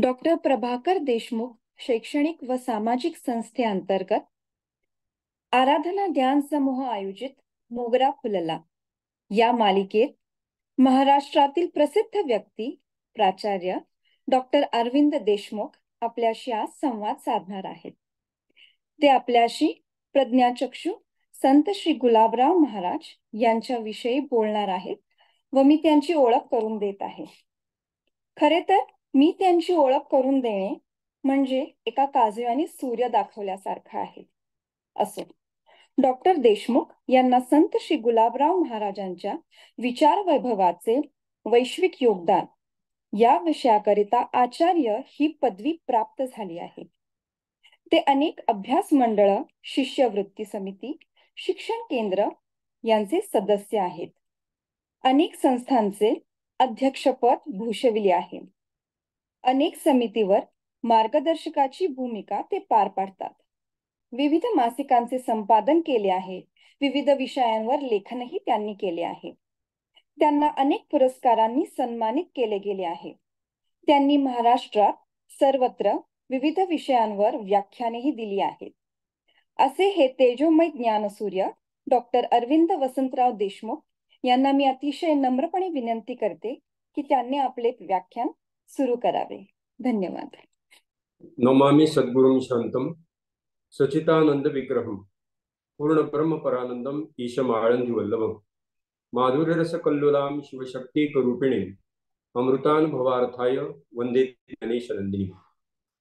Doctor Prabhakar Deshmukh शैक्षणिक व सामाजिक संस्थेअंतर्गत आराधना ध्यान समूह आयोजित मोगरा फुलला या मालिकेत महाराष्ट्रातील प्रसिद्ध व्यक्ती प्राचार्य डॉक्टर अरविंद देशमुख आपल्याशी आज संवाद साधणार आहेत. ते आपल्याशी प्रज्ञाचक्षू संत श्री गुलाबराव महाराज यांच्याविषयी बोलणार आहेत व मी त्यांची ओळख करून देत आहे. खरे तर मी त्यांची ओळख करून देणे म्हणजे एका काजव्याने सूर्य दाखवल्यासारखं आहे. असो, डॉक्टर देशमुख यांना संत श्री गुलाबराव महाराजांच्या विचार वैभवाचे वैश्विक योगदान या विषयाकरिता आचार्य ही पदवी प्राप्त झाली आहे. ते अनेक अभ्यास मंडळ, शिष्यवृत्ती समिती, शिक्षण केंद्र यांचे सदस्य आहेत. अनेक संस्थांचे अध्यक्षपद भूषविले आहे. अनेक समितीवर मार्गदर्शकाची भूमिका ते पार पाडतात. विविध मासिकांचे संपादन केले आहे. विविध विषयांवर लेखनही त्यांनी केले आहे. त्यांना अनेक पुरस्कारांनी सन्मानित केले गेले आहे. त्यांनी महाराष्ट्रात सर्वत्र विविध विषयांवर व्याख्यानेही दिली आहेत. असे हे तेजोमय ज्ञानसूर्य डॉक्टर अरविंद वसंतराव देशमुख यांना मी अतिशय नम्रपणे विनंती करते की त्यांनी आपले व्याख्यान सुरू करावे. धन्यवाद. नमामि सद्गुरुं शांतम सचितानंद विग्रहम पूर्ण ब्रह्म परानंदम ईशम आळंदी वल्लभम माधुर्य रस कल्लोलाम शिवशक्ती करूपिणे अमृतानुभवार्थाय वंदे ज्ञानेशनंदिनी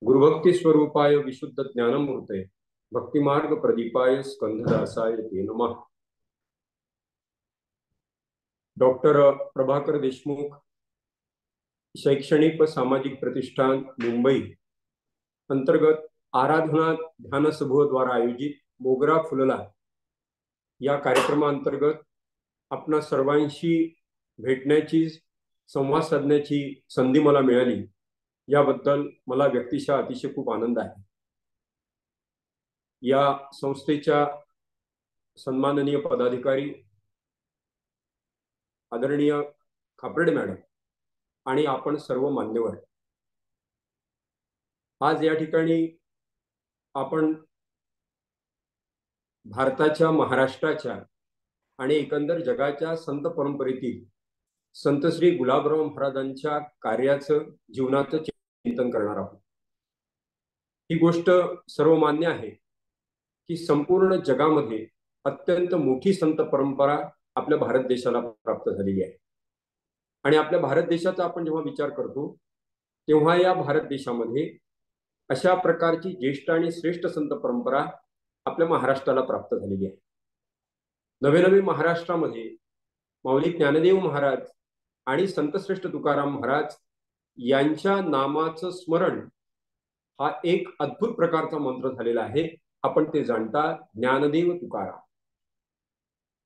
गुरुभक्ती स्वरूपाय विशुद्ध ज्ञानमूर्तये भक्तिमार्ग प्रदीपाय स्कंददासाय ते नमः. डॉक्टर प्रभाकर देशमुख शैक्षणिक व सामाजिक प्रतिष्ठान मुंबई अंतर्गत आराधना ध्यान समूह द्वारा आयोजित मोगरा फुलला या कार्यक्रमांतर्गत आपणा सर्वांशी भेटण्याची, संवाद साधण्याची संधी मला मिळाली, याबद्दल मला व्यक्तिशः अतिशय खूप आनंद आहे. या संस्थेच्या सन्माननीय पदाधिकारी आदरणीय खापर्डे मॅडम आणि आपण सर्व मान्यवर, आज या ठिकाणी आपण भारताच्या, महाराष्ट्राच्या आणि एकंदर जगाच्या संत परंपरेतील संत श्री गुलाबराव महाराजांच्या कार्याचं, जीवनाचं चिंतन करणार आहोत. ही गोष्ट सर्वमान्य आहे की संपूर्ण जगामध्ये अत्यंत मोठी संत परंपरा आपल्या भारत देशाला प्राप्त झालेली आहे. आणि आपल्या भारत देशाचा आपण जेव्हा विचार करतो तेव्हा या भारत देशामध्ये अशा प्रकारची ज्येष्ठ आणि श्रेष्ठ संत परंपरा आपल्या महाराष्ट्राला प्राप्त झालेली आहे. नवे नवे महाराष्ट्रामध्ये माऊली ज्ञानदेव महाराज आणि संतश्रेष्ठ तुकाराम महाराज यांच्या नामाचं स्मरण हा एक अद्भुत प्रकारचा मंत्र झालेला आहे. आपण ते जाणता, ज्ञानदेव तुकाराम.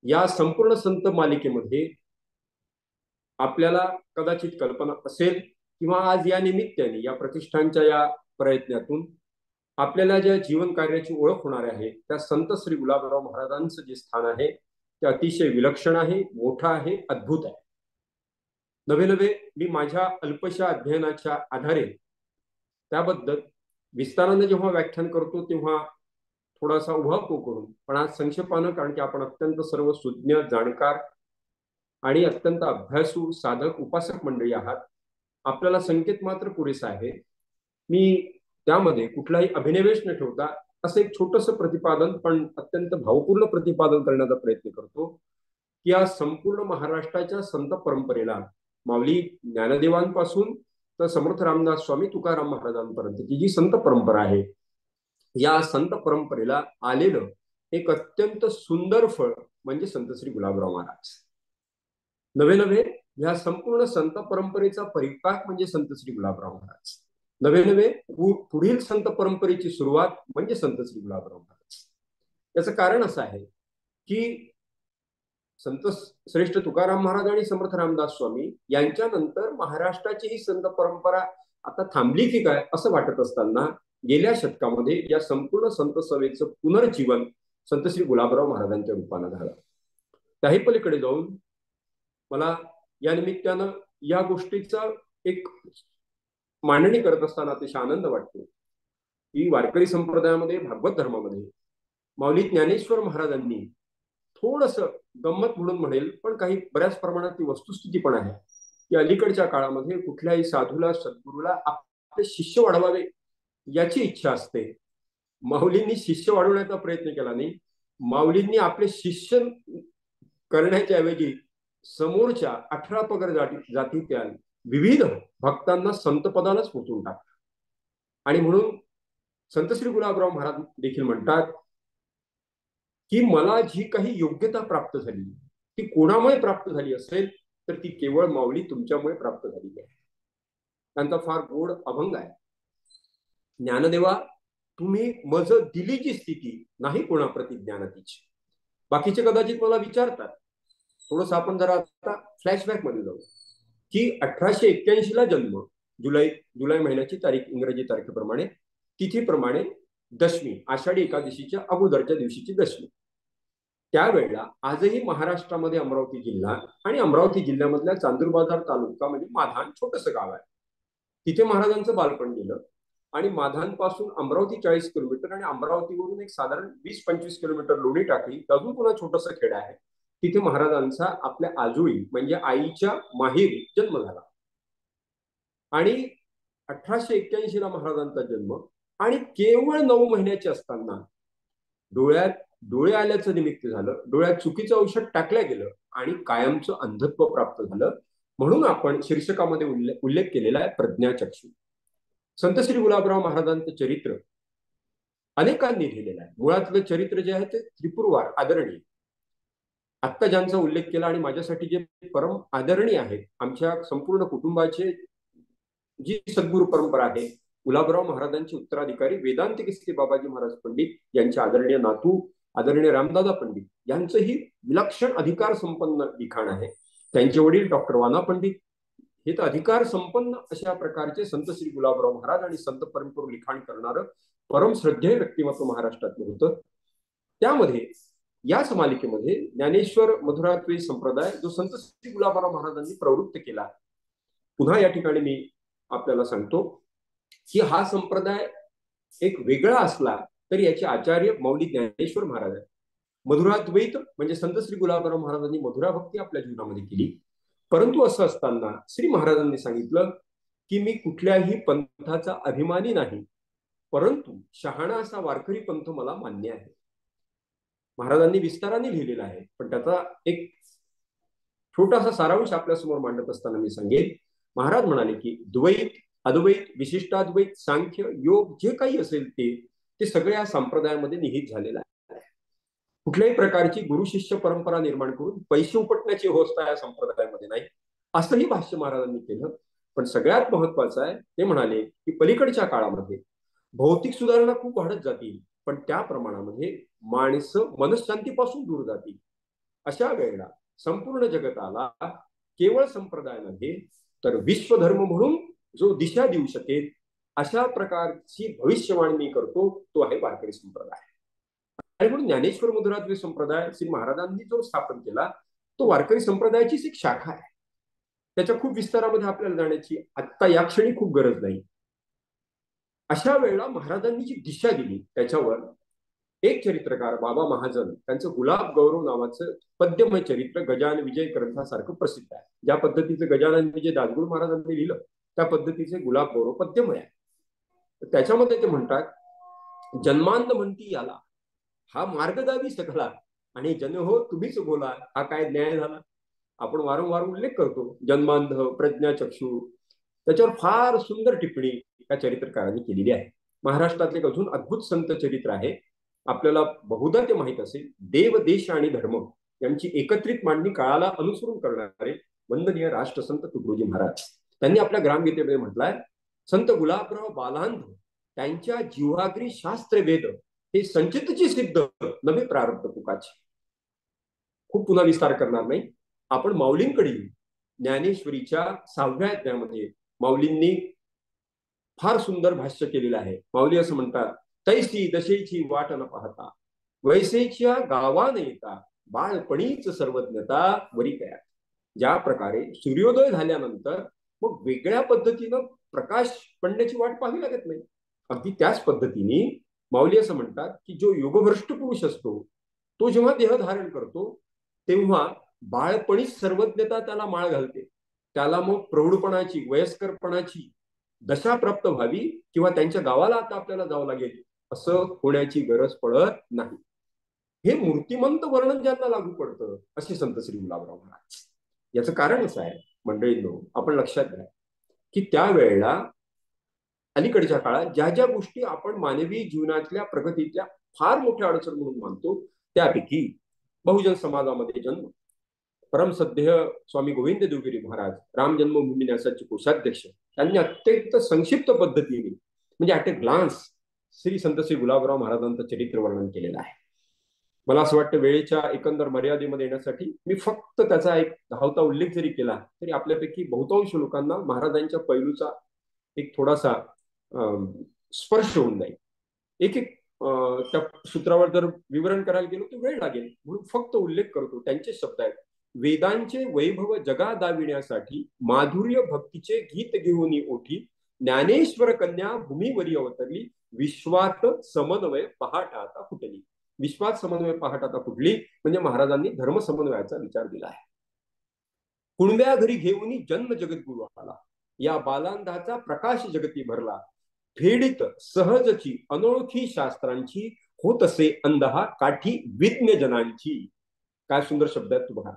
या संपूर्ण संत मालिकेमध्ये आपल्याला कदाचित कल्पना असेल किंवा आज या निमित्ताने या प्रतिष्ठानच्या या प्रयत्नातून आपल्याला ज्या जीवन कार्याची ओळख होणार आहे त्या संत श्री गुलाबराव महाराजांचं जे स्थान आहे ते अतिशय विलक्षण आहे, मोठं आहे, अद्भुत आहे. नवे नवे मी माझ्या अल्पशा अध्ययनाच्या आधारे त्याबद्दल विस्ताराने जेव्हा व्याख्यान करतो तेव्हा थोडासा उहापोह करून, पण आज संक्षेपानं, कारण की आपण अत्यंत सर्व सुज्ञ, जाणकार आणि अत्यंत अभ्यासू, साधक, उपासक मंडळी आहात. आपल्याला संकेत मात्र पुरेसा आहे. मी त्यामध्ये कुठलाही अभिनिवेश न ठेवता असं एक छोटंसं प्रतिपादन, पण अत्यंत भावपूर्ण प्रतिपादन करण्याचा प्रयत्न करतो की या संपूर्ण महाराष्ट्राच्या संत परंपरेला माऊली ज्ञानदेवांपासून तर समर्थ रामदास स्वामी तुकाराम महाराजांपर्यंतची जी संत परंपरा आहे, या संत परंपरेला आलेलं एक अत्यंत सुंदर फळ म्हणजे संत श्री गुलाबराव महाराज. नवे नवे या संपूर्ण संत परंपरेचा परिपाक म्हणजे संत श्री गुलाबराव महाराज. नवे नवे पुढील संत परंपरेची सुरुवात म्हणजे संत श्री गुलाबराव महाराज. याचं कारण असं आहे की संत श्रेष्ठ तुकाराम महाराज आणि समर्थ रामदास स्वामी यांच्यानंतर महाराष्ट्राची ही संत परंपरा आता थांबली की काय असं वाटत असताना गेल्या शतकामध्ये या संपूर्ण संत सभेचं पुनर्जीवन संत श्री गुलाबराव महाराजांच्या रूपानं झालं. त्याही पलीकडे जाऊन मला या निमित्तानं या गोष्टीचा एक मांडणी करत असताना अतिशय आनंद वाटतो की वारकरी संप्रदायामध्ये, भागवत धर्मामध्ये माऊली ज्ञानेश्वर महाराजांनी थोडस गंमत म्हणून म्हणेल, पण काही बऱ्याच प्रमाणात ती वस्तुस्थिती पण आहे की अलीकडच्या काळामध्ये कुठल्याही साधूला, सद्गुरूला आपले शिष्य वाढवावे याची इच्छा असते. माऊलींनी शिष्य वाढवण्याचा प्रयत्न केला नाही. माऊलींनी आपले शिष्य करण्याच्या ऐवजी समोरच्या 18 पगड जातीच्या विविध भक्तांना संतपदालाच पोचून टाकलं. आणि म्हणून संत श्री गुलाबराव महाराज देखील म्हणतात की मला जी काही योग्यता प्राप्त झाली ती कोणामुळे प्राप्त झाली असेल तर ती केवळ माऊली तुमच्यामुळे प्राप्त झालेली आहे. त्यांचा फार गोड अभंग आहे. ज्ञानदेवा तुम्ही मज दिली जी स्थिती नाही कोणाप्रती ज्ञानातीची. बाकीचे कदाचित मला विचारतात, थोडस आपण जरा आता फ्लॅशबॅक मध्ये जाऊ की 1881 ला जन्म, जुलै महिन्याची तारीख इंग्रजी तारखेप्रमाणे, तिथीप्रमाणे दशमी, आषाढी एकादशीच्या अगोदरच्या दिवशीची दशमी. त्यावेळेला आजही महाराष्ट्रामध्ये अमरावती जिल्हा आणि अमरावती जिल्ह्यामधल्या चांदूरबाजार तालुका म्हणजे माधान छोटस गाव आहे. तिथे महाराजांचं बालपण गेलं आणि माधानपासून अमरावती 40 किलोमीटर आणि अमरावतीवरून एक साधारण 20-25 किलोमीटर लोणी टाकली, अजून पुन्हा छोटस खेड आहे. तिथे महाराजांचा आपल्या आजोळी म्हणजे आईच्या माहेरी जन्म झाला. आणि 1881 ला महाराजांचा जन्म आणि केवळ 9 महिन्याचे असताना डोळ्यात डोळे आल्याचं निमित्त झालं, डोळ्यात चुकीचं औषध टाकलं गेलं आणि कायमचं अंधत्व प्राप्त झालं. म्हणून आपण शीर्षकामध्ये उल्लेख केलेला आहे प्रज्ञाचक्षु. संत श्री गुलाबराव महाराजांचं चरित्र अनेकांनी लिहिलेलं आहे. मुळातलं चरित्र जे आहे ते त्रिपुरवार आदरणीय. आत्ता ज्यांचा उल्लेख केला आणि माझ्यासाठी जे परम आदरणीय आहेत, आमच्या संपूर्ण कुटुंबाचे जी सद्गुरू परंपरा आहे, गुलाबराव महाराजांचे उत्तराधिकारी वेदांत केसरी बाबाजी महाराज पंडित यांचे आदरणीय नातू आदरणीय रामदादा पंडित यांचंही विलक्षण अधिकार संपन्न लिखाण आहे. त्यांचे वडील डॉक्टर वाना पंडित हे तर अधिकार संपन्न अशा प्रकारचे संत श्री गुलाबराव महाराज आणि संत परंपरा लिखाण करणारं परम श्रद्धेय व्यक्तिमत्व महाराष्ट्रातलं होतं. त्यामध्ये याच मालिकेमध्ये ज्ञानेश्वर मधुरात्वे संप्रदाय जो संत श्री गुलाबराव महाराजांनी प्रवृत्त केला, पुन्हा या ठिकाणी मी आपल्याला सांगतो की हा संप्रदाय एक वेगळा असला तरी याचे आचार्य माऊली ज्ञानेश्वर महाराज आहेत. मधुराद्वैत म्हणजे संत श्री गुलाबराव महाराजांनी मधुरा भक्ती आपल्या जीवनामध्ये केली. परंतु असं असताना श्री महाराजांनी सांगितलं की मी कुठल्याही पंथाचा अभिमानी नाही, परंतु शहाणा असा वारकरी पंथ मला मान्य आहे. महाराजांनी विस्ताराने लिहिलेला आहे, पण त्याचा एक छोटासा सारांश आपल्या समोर मांडत असताना मी सांगेन. महाराज म्हणाले की द्वैत, अद्वैत, विशिष्टाद्वैत, सांख्य, योग जे काही असेल ते सगळ्या या संप्रदायामध्ये निहित झालेलं आहे. कुठल्याही प्रकारची गुरु शिष्य परंपरा निर्माण करून पैसे उपटण्याची अवस्था या संप्रदायामध्ये नाही, असंही भाष्य महाराजांनी केलं. पण सगळ्यात महत्वाचं आहे ते म्हणाले की पलीकडच्या काळामध्ये भौतिक सुधारणा खूप वाढत जातील, पण त्या प्रमाणामध्ये माणसं मनशांतीपासून दूर जातील. अशा वेळेला संपूर्ण जगताला केवळ संप्रदाय नव्हे तर विश्वधर्म म्हणून जो दिशा देऊ शकेल अशा प्रकारची भविष्यवाणी मी करतो, तो आहे वारकरी संप्रदाय. आणि म्हणून ज्ञानेश्वर मधुराद्वैत संप्रदाय श्री महाराजांनी जो स्थापन केला तो वारकरी संप्रदायाचीच एक शाखा आहे. त्याच्या खूप विस्तारामध्ये आपल्याला जाण्याची आत्ता या क्षणी खूप गरज नाही. अशा वेळेला महाराजांनी जी दिशा दिली त्याच्यावर एक चरित्रकार बाबा महाजन त्यांचं गुलाब गौरव नावाचं पद्यमय चरित्र गजानन विजय ग्रंथासारखं प्रसिद्ध आहे. ज्या पद्धतीचं गजानन विजय दासगुरू महाराजांनी लिहिलं त्या पद्धतीचे गुलाब गौरव पद्यमय आहे. त्याच्यामध्ये ते म्हणतात, जन्मांध म्हणती याला हा मार्गदावी सकला आणि जन हो तुम्हीच बोला, हा काय न्याय झाला. आपण वारंवार उल्लेख करतो जन्मांध, प्रज्ञाचक्षु. त्याच्यावर फार सुंदर टिप्पणी त्या चरित्रकारांनी केलेली आहे. महाराष्ट्रातले एक अजून अद्भुत संत चरित्र आहे, आपल्याला बहुधा ते माहित असेल, देव, देश आणि धर्म यांची एकत्रित मांडणी काळाला अनुसरून करणारे वंदनीय राष्ट्रसंत तुकडोजी महाराज. त्यांनी आपल्या ग्रामगीतेमध्ये म्हटलंय, संत गुलाबराव बालांध त्यांच्या जीवाग्री शास्त्र वेद हे संचितची सिद्ध नवे प्रारब्ध तुकाचे. खूप पुन्हा विस्तार करणार नाही. आपण माऊलींकडे ज्ञानेश्वरीच्या 6व्या अध्यायामध्ये माऊलींनी फार सुंदर भाष्य केलेलं आहे. माऊली असं म्हणतात, तैसी दशेची वाट न पाहता वैसेच्या गावा न येता बाळपणीच सर्वज्ञता वरी कया. ज्या प्रकारे सूर्योदय झाल्यानंतर मग वेगळ्या पद्धतीनं प्रकाश पडण्याची वाट पाहावी लागत नाही. अगदी त्याच पद्धतीने माऊली असं म्हणतात की जो योगभ्रष्ट पुरुष असतो तो जेव्हा देह धारण करतो तेव्हा बाळपणीच सर्वज्ञता त्याला माळ घालते. त्याला मग प्रौढपणाची वयस्करपणाची दशा प्राप्त व्हावी किंवा त्यांच्या गावाला आता आपल्याला जावं लागेल असं होण्याची गरज पडत नाही. हे मूर्तिमंत वर्णन ज्यांना लागू पडतं असे संत श्री गुलाबराव महाराज. याचं कारण असं आहे मंडळींनो, आपण लक्षात घ्या की त्यावेळेला अलीकडच्या काळात ज्या ज्या गोष्टी आपण मानवी जीवनातल्या प्रगतीतल्या फार मोठ्या अडचण म्हणून मानतो त्यापैकी बहुजन समाजामध्ये जन्म, परमसद्य स्वामी गोविंद देवगिरी महाराज राम जन्मभूमी न्यासाचे कोषाध्यक्ष यांनी अत्यंत संक्षिप्त पद्धतीने म्हणजे ऍट ए ग्लान्स श्री संत श्री गुलाबराव महाराजांचं चरित्र वर्णन केलेलं आहे. मला असं वाटतं वेळेच्या एकंदर मर्यादेमध्ये येण्यासाठी मी फक्त त्याचा एक धावता उल्लेख जरी केला तरी आपल्यापैकी बहुतांश लोकांना महाराजांच्या पैलूचा एक थोडासा स्पर्श होऊन जाईल. एक एक त्या सूत्रावर जर विवरण करायला गेलो तर वेळ लागेल, म्हणून फक्त उल्लेख करतो. त्यांचे शब्द आहेत: वेदांचे वैभव जगा दाविण्यासाठी माधुर्य भक्तीचे गीत घेऊन ओठी ज्ञानेश्वर कन्या भूमीवरी अवतरली विश्वात समन्वय पहाट आता फुटली. विश्वात समन्वय पहाट आता फुटली म्हणजे महाराजांनी धर्म समन्वयाचा विचार दिला आहे. कुणब्या घरी घेऊन जन्म जगद्गुरु आला या बालांधाचा प्रकाश जगती भरला फेडित सहजची अनोळखी शास्त्रांची होत असे अंधहा काठी विज्ञ जनांची. काय सुंदर शब्द आहेत तू बघा.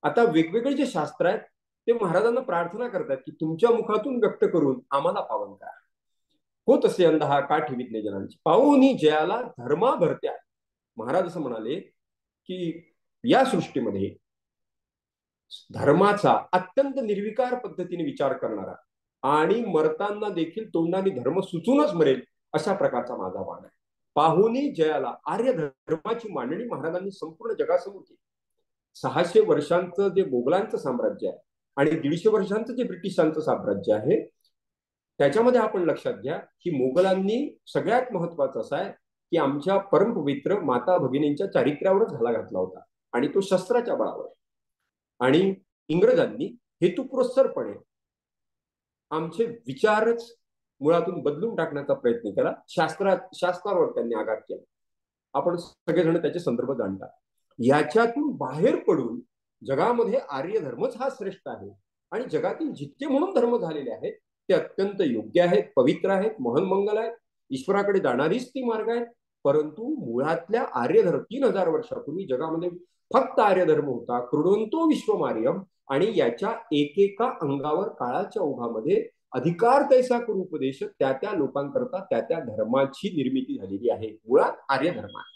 आता वेगवेगळे जे शास्त्र आहेत ते महाराजांना प्रार्थना करतात की तुमच्या मुखातून व्यक्त करून आम्हाला पावन करा. होत असे अंधहा काठी विज्ञ जनांची पाहुनी जयाला धर्मा भरत्या. महाराज असं म्हणाले की या सृष्टीमध्ये धर्माचा अत्यंत निर्विकार पद्धतीने विचार करणारा आणि मरताना देखील तोंडाने धर्म सुचूनच मरेल अशा प्रकारचा माझा वाण आहे. पाहुनी जयाला आर्य धर्माची मांडणी महाराजांनी संपूर्ण जगासमोर केली. 600 वर्षांचं जे मोगलांचं साम्राज्य आहे आणि 150 वर्षांचं जे ब्रिटिशांचं साम्राज्य आहे त्याच्यामध्ये आपण लक्षात घ्या की मोगलांनी सगळ्यात महत्वाचं असं आहे की आमच्या परमपवित्र माता भगिनींच्या चारित्र्यावरच घाला घातला होता आणि तो शस्त्राच्या बळावर. आणि इंग्रजांनी हेतुपुरस्सरपणे आमचे विचारच मुळातून बदलून टाकण्याचा प्रयत्न केला. शास्त्रावर त्यांनी आघात केला. आपण सगळेजण त्याचे संदर्भ जाणतात. याच्यातून बाहेर पडून जगामध्ये आर्य धर्मच हा श्रेष्ठ आहे आणि जगातील जितके म्हणून धर्म झालेले आहेत ते अत्यंत योग्य आहेत, पवित्र आहेत, महनमंगल आहेत, ईश्वराकडे जाणारीच ती मार्ग आहेत. परंतु मुळातल्या आर्य धर्म 3000 वर्षापूर्वी जगामध्ये फक्त आर्य धर्म होता, कृणवंतो विश्वमार्यम, आणि याच्या एकेका अंगावर काळाच्या ओघामध्ये अधिकार तैसा करूपदेश त्या त्या लोकांकरता त्या त्या धर्माची निर्मिती झालेली आहे. मुळात आर्य धर्म आहे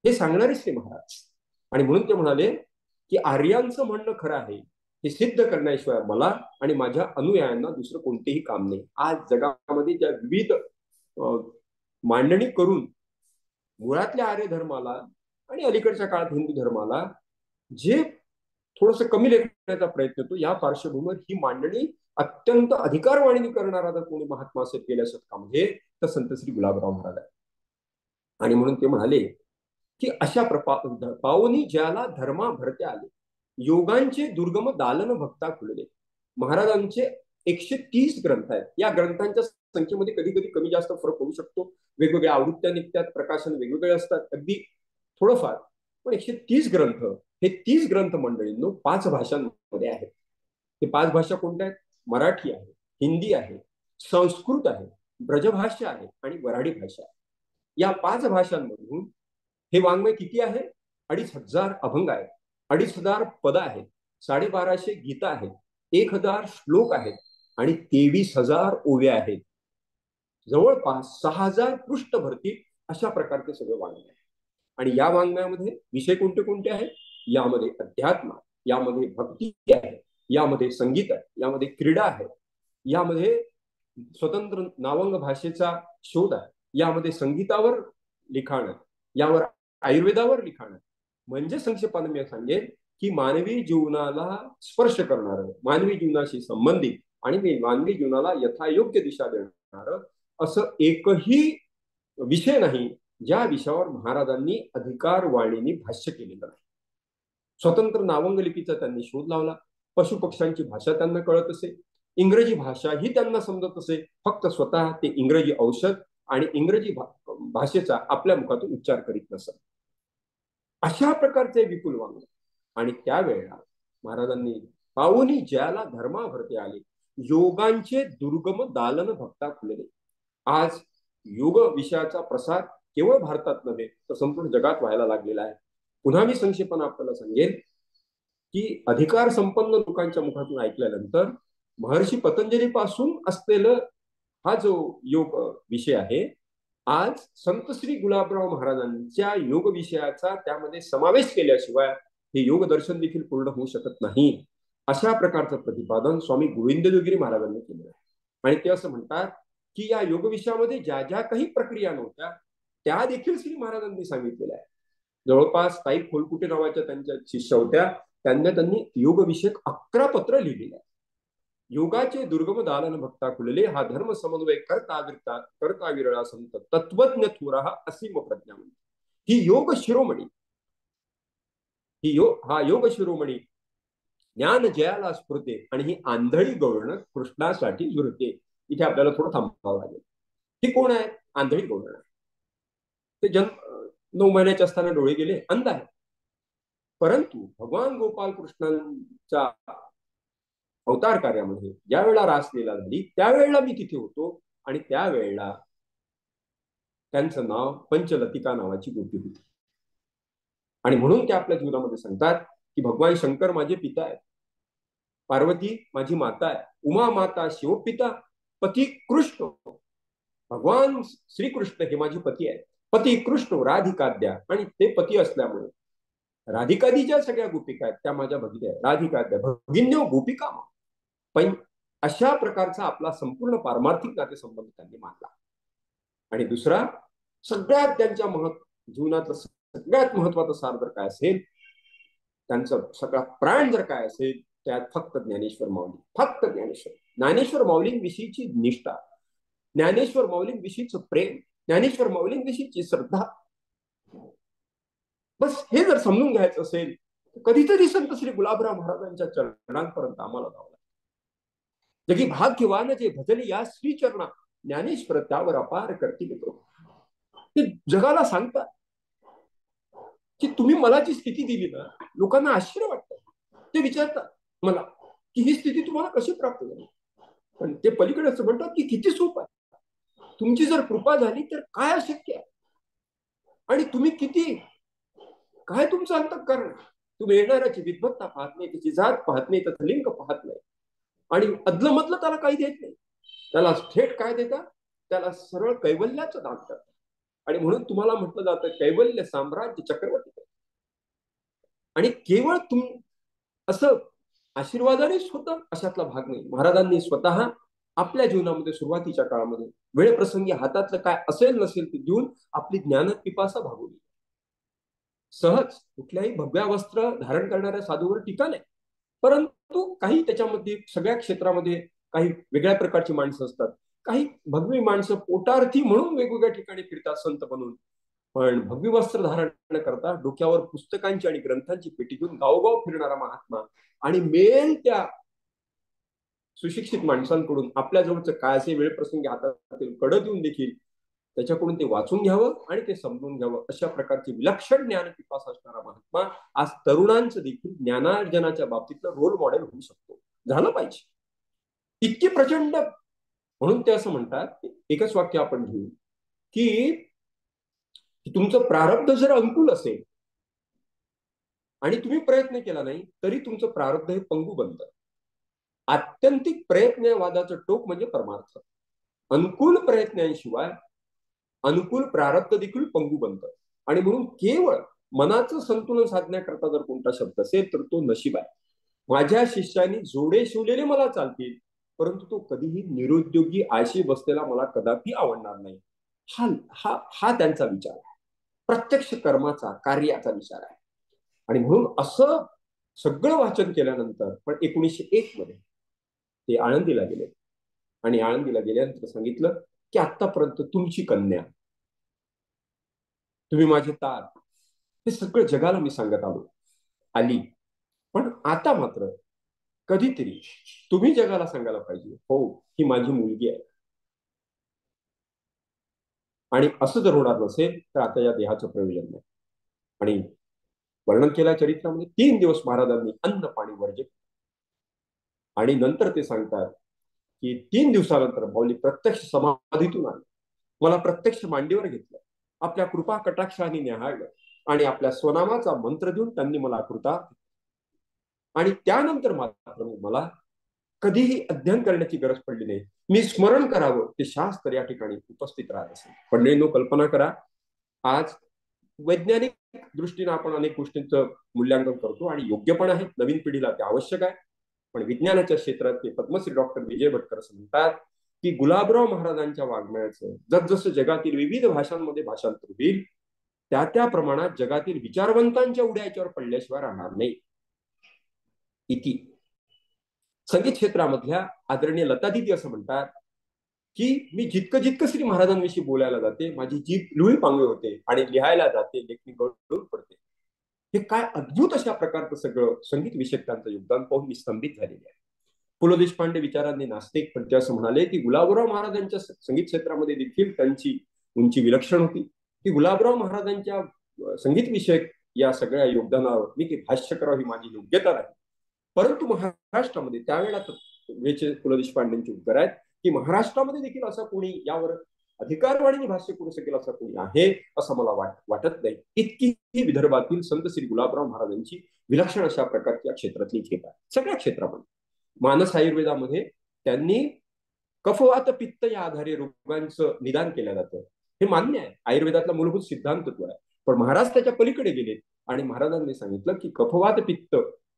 हे सांगणारेच ते महाराज. आणि म्हणून ते म्हणाले की आर्यांचं म्हणणं खरं आहे हे सिद्ध करण्याशिवाय मला आणि माझ्या अनुयायांना दुसरं कोणतेही काम नाही. आज जगामध्ये ज्या विविध मांडणी करून मुळातल्या आर्य धर्माला आणि अलीकडच्या काळात हिंदू धर्माला जे थोडंसं कमी लेखण्याचा प्रयत्न होतो, या पार्श्वभूमीवर ही मांडणी अत्यंत अधिकारवाणीने करणारा जर कोणी महात्मा असेल गेल्या शतकामध्ये तर संत श्री गुलाबराव महाराज आहे. आणि म्हणून ते म्हणाले की अशा पावनी ज्याला धर्मा भरते आले योगांचे दुर्गम दालन भक्ता खुलले. महाराजांचे 130 ग्रंथ आहेत. या ग्रंथांच्या संख्येमध्ये कधी कधी कमी जास्त फरक होऊ शकतो. वेगवेगळ्या आवृत्त्या निघतात, प्रकाशन वेगवेगळे असतात, अगदी थोडंफार. पण 130 ग्रंथ हे 30 ग्रंथ मंडळींनो 5 भाषांमध्ये आहेत. ते 5 भाषा कोणत्या आहेत? मराठी आहे, हिंदी आहे, संस्कृत आहे, ब्रजभाषा आहे आणि वऱ्हाडी भाषा आहे. या 5 भाषांमधून हे वाङ्मय किती आहे? 2500 अभंग आहेत, 2500 पद आहेत, 1250 गीता आहेत, 1000 श्लोक आहेत आणि 23,000 ओव्या आहेत. जवळपास 6000 पृष्ठ भरतील अशा प्रकारचे सगळे वाङ्मय आहे. आणि या वाङ्मयामध्ये विषय कोणते कोणते आहेत? यामध्ये अध्यात्म, यामध्ये भक्ती आहे, यामध्ये संगीत आहे, यामध्ये क्रीडा आहे, यामध्ये स्वतंत्र नावंग भाषेचा शोध आहे, यामध्ये संगीतावर लिखाण आहे, यावर आयुर्वेदावर लिखाण आहे. म्हणजे संक्षेपाने मी सांगेन की मानवी जीवनाला स्पर्श करणारं, मानवी जीवनाशी संबंधित आणि मानवी जीवनाला यथायोग्य दिशा देणारं असं एकही विषय नाही ज्या विषयावर महाराजांनी अधिकारवाणीने भाष्य केलेलं नाही. स्वतंत्र नावंग लिपीचा त्यांनी शोध लावला. पशुपक्ष्यांची भाषा त्यांना कळत असे, इंग्रजी भाषा ही त्यांना समजत असे, फक्त स्वतः ते इंग्रजी औषध आणि इंग्रजी भाषेचा आपल्या मुखातून उच्चार करीत नसत. अशा प्रकारचे विपुल वाङ्मय. आणि त्यावेळेला महाराजांनी पाहुनी ज्याला धर्मा भरते आले, योगांचे दुर्गम दालन भक्ता खुलले. आज योग विषयाचा प्रसार केवळ भारतात नव्हे तर संपूर्ण जगात व्हायला लागलेला आहे. पुन्हा मी संक्षेपण आपल्याला सांगेन की अधिकार संपन्न लोकांच्या मुखातून ऐकल्यानंतर महर्षी पतंजली पासून असलेलं हा जो योग विषय आहे, आज संत श्री गुलाबराव महाराजांच्या योग विषयाचा त्यामध्ये समावेश केल्याशिवाय हे योग दर्शन देखील पूर्ण होऊ शकत नाही. अशा प्रकारचं प्रतिपादन स्वामी गोविंदयोगिरी महाराजांनी केलं आहे. आणि ते असं म्हणतात की या योग विषयामध्ये ज्या ज्या काही प्रक्रिया नव्हत्या त्या देखील श्री महाराजांनी सांगितलेल्या आहे. जवळपास ताई खोलकुटे नावाच्या त्यांच्या शिष्य होत्या, त्यांनी योग विषयक 11 पत्र लिहिलेले आहे. योगाचे दुर्गम दालन भक्ता खुलले, हा धर्म समन्वय करता विरळा संत तत्वज्ञ थोरा हा असीम प्रज्ञा. ही योग शिरोमणी, हा योग शिरोमणी ज्ञान जयाला स्फुरते आणि ही आंधळी गवळण कृष्णासाठी झुरते. इथे आपल्याला थोडं थांबावं लागेल. ही कोण आहे? आंधळी गवळण आहे. ते 9 महिन्याचे असताना डोळे गेले, अंध आहे. परंतु भगवान गोपाल कृष्णांच्या अवतार कार्यामध्ये ज्या वेळेला रासलीला झाली त्यावेळेला मी तिथे होतो आणि त्यावेळेला त्यांचं नाव पंचलतिका नावाची गोपी होती. आणि म्हणून ते आपल्या जीवनामध्ये सांगतात की भगवान शंकर माझे पिता आहेत, पार्वती माझी माता आहे, उमा माता शिवपिता, पती कृष्ण भगवान श्रीकृष्ण हे माझे पती आहेत, पती कृष्ण राधिकाद्या. आणि ते पती असल्यामुळे राधिकादीच्या सगळ्या गोपिका आहेत त्या माझ्या भगिनी आहेत, राधिकाद्या भगिन्यो गोपिका. पण अशा प्रकारचा आपला संपूर्ण पारमार्थिक नातेसंबंध त्यांनी मानला. आणि दुसरा सगळ्यात त्यांच्या जीवनातलं सगळ्यात महत्वाचं सार जर काय असेल, त्यांचं सगळा प्राण जर काय असेल, त्यात फक्त ज्ञानेश्वर माऊली, फक्त ज्ञानेश्वर माऊलींविषयीची निष्ठा, ज्ञानेश्वर माऊलींविषयीचं प्रेम, ज्ञानेश्वर माऊलींविषयीची श्रद्धा. बस हे जर समजून घ्यायचं असेल तर कधीतरी संत श्री गुलाबराव महाराजांच्या चरणांपर्यंत आम्हाला जावं लागतं. जगी भाग्यवान जे भजली या श्रीचरणा, ज्ञानेश्वर त्यावर अपार करतील. ते जगाला सांगतात की तुम्ही मला जी स्थिती दिली ना, लोकांना आश्चर्य वाटतं. ते विचारतात मला की ही स्थिती तुम्हाला कशी प्राप्त झाली. पण ते पलीकडे असं म्हणतात की किती सोपं आहे, तुमची जर कृपा झाली तर काय अशक्य आहे. आणि तुम्ही किती काय तुमचं अंतःकरण, तुम्ही येणाऱ्याची विद्वत्ता पाहत नाही, त्याची जात पाहत नाही, त्याचं लिंग पाहत नाही, आणि अदलं मधलं त्याला काही देत नाही. त्याला थेट काय देतात, त्याला सरळ कैवल्याचं दान करतात. आणि म्हणून तुम्हाला म्हटलं जातं कैवल्य साम्राज्य चक्रवर्ती. आणि केवळ असं आशीर्वादानेच होतं अशातला भाग नाही. महाराजांनी स्वतः आपल्या जीवनामध्ये सुरुवातीच्या काळामध्ये वेळप्रसंगी हातातलं काय असेल नसेल ते देऊन आपली ज्ञान पिपासा भागवली. सहज कुठल्याही भगव्या वस्त्र धारण करणाऱ्या साधूवर टीका नाही, परंतु काही त्याच्यामध्ये सगळ्या क्षेत्रामध्ये काही वेगळ्या प्रकारची माणसं असतात. काही भगवी माणसं पोटार्थी म्हणून वेगवेगळ्या ठिकाणी फिरतात संत बनून, पण भगवी वस्त्र धारण करता डोक्यावर पुस्तकांची आणि ग्रंथांची पेटी घेऊन गावगाव फिरणारा महात्मा, आणि मेल त्या सुशिक्षित माणसांकडून आपल्या जवळचं काय असे वेळ प्रसंगी हातातील कडं देऊन देखील त्याच्याकडून ते वाचून घ्यावं आणि ते समजून घ्यावं, अशा प्रकारची विलक्षण ज्ञान पिपासा असणारा महात्मा आज तरुणांचं देखील ज्ञानार्जनाच्या बाबतीतलं रोल मॉडेल होऊ शकतो, झालं पाहिजे. इतकी प्रचंड. म्हणून ते असं म्हणतात, एकच वाक्य आपण घेऊ की तुमचं प्रारब्ध जर अनुकूल असेल आणि तुम्ही प्रयत्न केला नाही तरी तुमचं प्रारब्ध हे पंगू बनतं. आत्यंतिक प्रयत्नवादाचं टोक म्हणजे परमार्थ. अनुकूल प्रयत्नांशिवाय अनुकूल प्रारब्ध देखील पंगू बनतं. आणि म्हणून केवळ मनाचं संतुलन साधण्याकरता जर कोणता शब्द असेल तर तो नशीब आहे. माझ्या शिष्याने जोडे शिवलेले मला चालतील, परंतु तो कधीही निरुद्योगी आळशी बसलेला मला कदापि आवडणार नाही. हा हा हा त्यांचा विचार आहे, प्रत्यक्ष कर्माचा कार्याचा विचार आहे. आणि म्हणून असं सगळं वाचन केल्यानंतर पण 1901 मध्ये ते आळंदीला गेले. आणि आळंदीला गेल्यानंतर सांगितलं की आतापर्यंत तुमची कन्या, तुम्ही माझे तार, हे सगळं जगाला मी सांगत आली, पण आता मात्र कधीतरी तुम्ही जगाला सांगायला पाहिजे, हो ही माझी मुलगी आहे. आणि असं जर होणार नसेल तर आता या देहाचं प्रयोजन नाही. आणि वर्णन केल्या चरित्रामध्ये 3 दिवस महाराजांनी अन्न पाणी वर्जित. आणि नंतर ते सांगतात की 3 दिवसानंतर माऊली प्रत्यक्ष समाधीतून आले, मला प्रत्यक्ष मांडीवर घेतलं, आपल्या कृपा कटाक्षाने न्याहाळलं आणि आपल्या स्वनामाचा मंत्र देऊन त्यांनी मला कृता. आणि त्यानंतर मात्र मला कधीही अध्ययन करण्याची गरज पडली नाही. मी स्मरण करावं ते शास्त्र या ठिकाणी उपस्थित राहत असेल. मंडळींनो, कल्पना करा, आज वैज्ञानिक दृष्टीने आपण अनेक गोष्टींचं मूल्यांकन करतो आणि योग्य पण आहे, नवीन पिढीला ते आवश्यक आहे. पण विज्ञानाच्या क्षेत्रात ते पद्मश्री डॉक्टर विजय भटकर असं म्हणतात की गुलाबराव महाराजांच्या वाङ्मयाचं जसजसं जगातील विविध भाषांमध्ये भाषांतर होईल त्या त्या प्रमाणात जगातील विचारवंतांच्या उड्या याच्यावर पडल्याशिवाय राहणार नाही. इति. संगीत क्षेत्रामधल्या आदरणीय लतादीदी असं म्हणतात की मी जितकं जितकं श्री महाराजांविषयी बोलायला जाते माझी जीभ लुळी पांगळी होते आणि लिहायला जाते लेखणी गळून पडते. हे काय अद्भुत अशा प्रकारचं सगळं संगीत विषयक त्यांचं योगदान पाहून मी स्तंभित झालेले आहे. पु ल देशपांडे विचारांनी नास्तिक पण ते असं म्हणाले की गुलाबराव महाराजांच्या संगीत क्षेत्रामध्ये देखील त्यांची उंची विलक्षण होती की गुलाबराव महाराजांच्या संगीत विषयक या सगळ्या योगदानावर मी की भाष्य करावं ही माझी योग्यता नाही. परंतु महाराष्ट्रामध्ये त्यावेळेला पु ल देशपांडेंचे उत्तर आहेत की महाराष्ट्रामध्ये देखील असं कोणी यावर अधिकारवाणीने भाष्य करू शकेल असं कोणी आहे असं मला वाटत नाही. इतकी विदर्भातील संत श्री गुलाबराव महाराजांची विलक्षण अशा प्रकारच्या क्षेत्रातली झेप आहे. सगळ्या क्षेत्रामध्ये मानस आयुर्वेदामध्ये त्यांनी कफवात पित्त या आधारे रोगांचं निदान केलं जातं हे मान्य आहे, आयुर्वेदातला मूलभूत सिद्धांत तो आहे. पण महाराज त्याच्या पलीकडे गेले आणि महाराजांनी सांगितलं की कफवात पित्त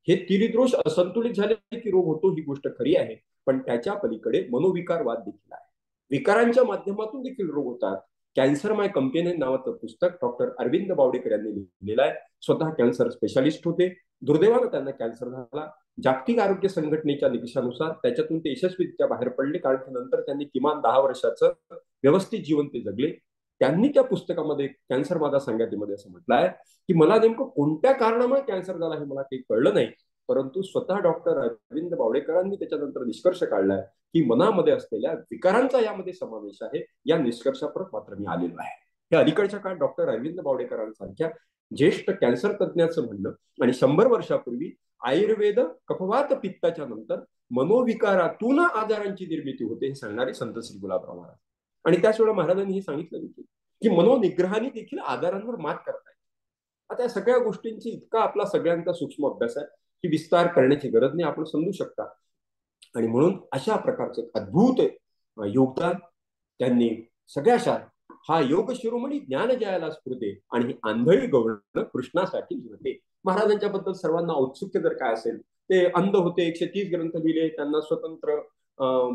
हे तिरिदोष असंतुलित झाले की रोग होतो ही गोष्ट खरी आहे, पण त्याच्या पलीकडे मनोविकारवाद देखील आहे. विकारांच्या माध्यमातून देखील रोग होतात. कॅन्सर माय कंपेनियन नावाचं पुस्तक डॉक्टर अरविंद बावडेकर यांनी लिहिलेलं आहे. स्वतः कॅन्सर स्पेशालिस्ट होते. दुर्दैवानं त्यांना कॅन्सर झाला. जागतिक आरोग्य संघटनेच्या निकषानुसार त्याच्यातून ते यशस्वीरित्या बाहेर पडले, कारण नंतर त्यांनी किमान 10 वर्षाचं व्यवस्थित जीवन ते जगले. त्यांनी त्या पुस्तकामध्ये कॅन्सर माझा संगातीमध्ये असं म्हटलंय की मला नेमकं कोणत्या कारणामुळे कॅन्सर झाला हे मला काही कळलं नाही, परंतु स्वतः डॉक्टर अरविंद बावडेकरांनी त्याच्यानंतर निष्कर्ष काढलाय की मनामध्ये असलेल्या विकारांचा यामध्ये समावेश आहे. या निष्कर्षापर्यंत मात्र मी आलेलो आहे. हे अलीकडच्या काळात डॉक्टर अरविंद बावडेकरांसारख्या ज्येष्ठ कॅन्सर तज्ज्ञाचं म्हणणं आणि 100 वर्षापूर्वी आयुर्वेद कफवात पित्ताच्या नंतर मनोविकारातून आजारांची निर्मिती होते हे सांगणारे संत श्री गुलाबराव महाराज. आणि त्याचवेळी महाराजांनी हे सांगितलं देखील की मनोनिग्रहाने देखील आजारांवर मात करता येते. आता या सगळ्या गोष्टींची इतका आपला सगळ्यांचा सूक्ष्म अभ्यास आहे की विस्तार करण्याची गरज नाही, आपण समजू शकता. आणि म्हणून अशा प्रकारचं अद्भुत योगदान त्यांनी सगळ्या हा योग शिरोमणी ज्ञान जयाला स्फुरते आणि ही आंधळी गवळण कृष्णासाठी झुरते. महाराजांच्या बद्दल सर्वांना औत्सुक्य जर काय असेल, ते अंध होते, 130 ग्रंथ लिहिले, त्यांना स्वतंत्र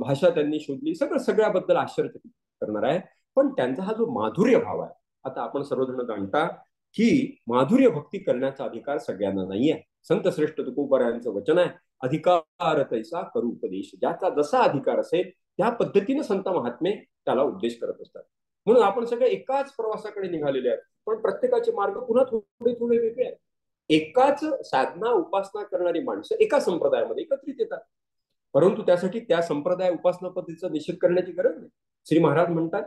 भाषा त्यांनी शोधली, सगळ्याबद्दल आश्चर्य करणार आहे. पण त्यांचा हा जो माधुर्य भाव आहे, आता आपण सर्वजण जाणता की माधुर्य भक्ती करण्याचा अधिकार सगळ्यांना नाही आहे. संत श्रेष्ठ तुकोबारायांचं वचन आहे, अधिकार तैसा करू उपदेश. ज्याचा जसा अधिकार असेल त्या पद्धतीने संत महात्मे त्याला उपदेश करत असतात. म्हणून आपण सगळे एकाच प्रवासाकडे निघालेले आहेत, पण प्रत्येकाचे मार्ग पुन्हा थोडे थोडे वेगळे आहेत. एकाच साधना उपासना करणारी माणसं एका संप्रदायामध्ये एकत्रित येतात, परंतु त्यासाठी त्या संप्रदाय उपासना पद्धतीचा निषेध करण्याची गरज नाही. श्री महाराज म्हणतात,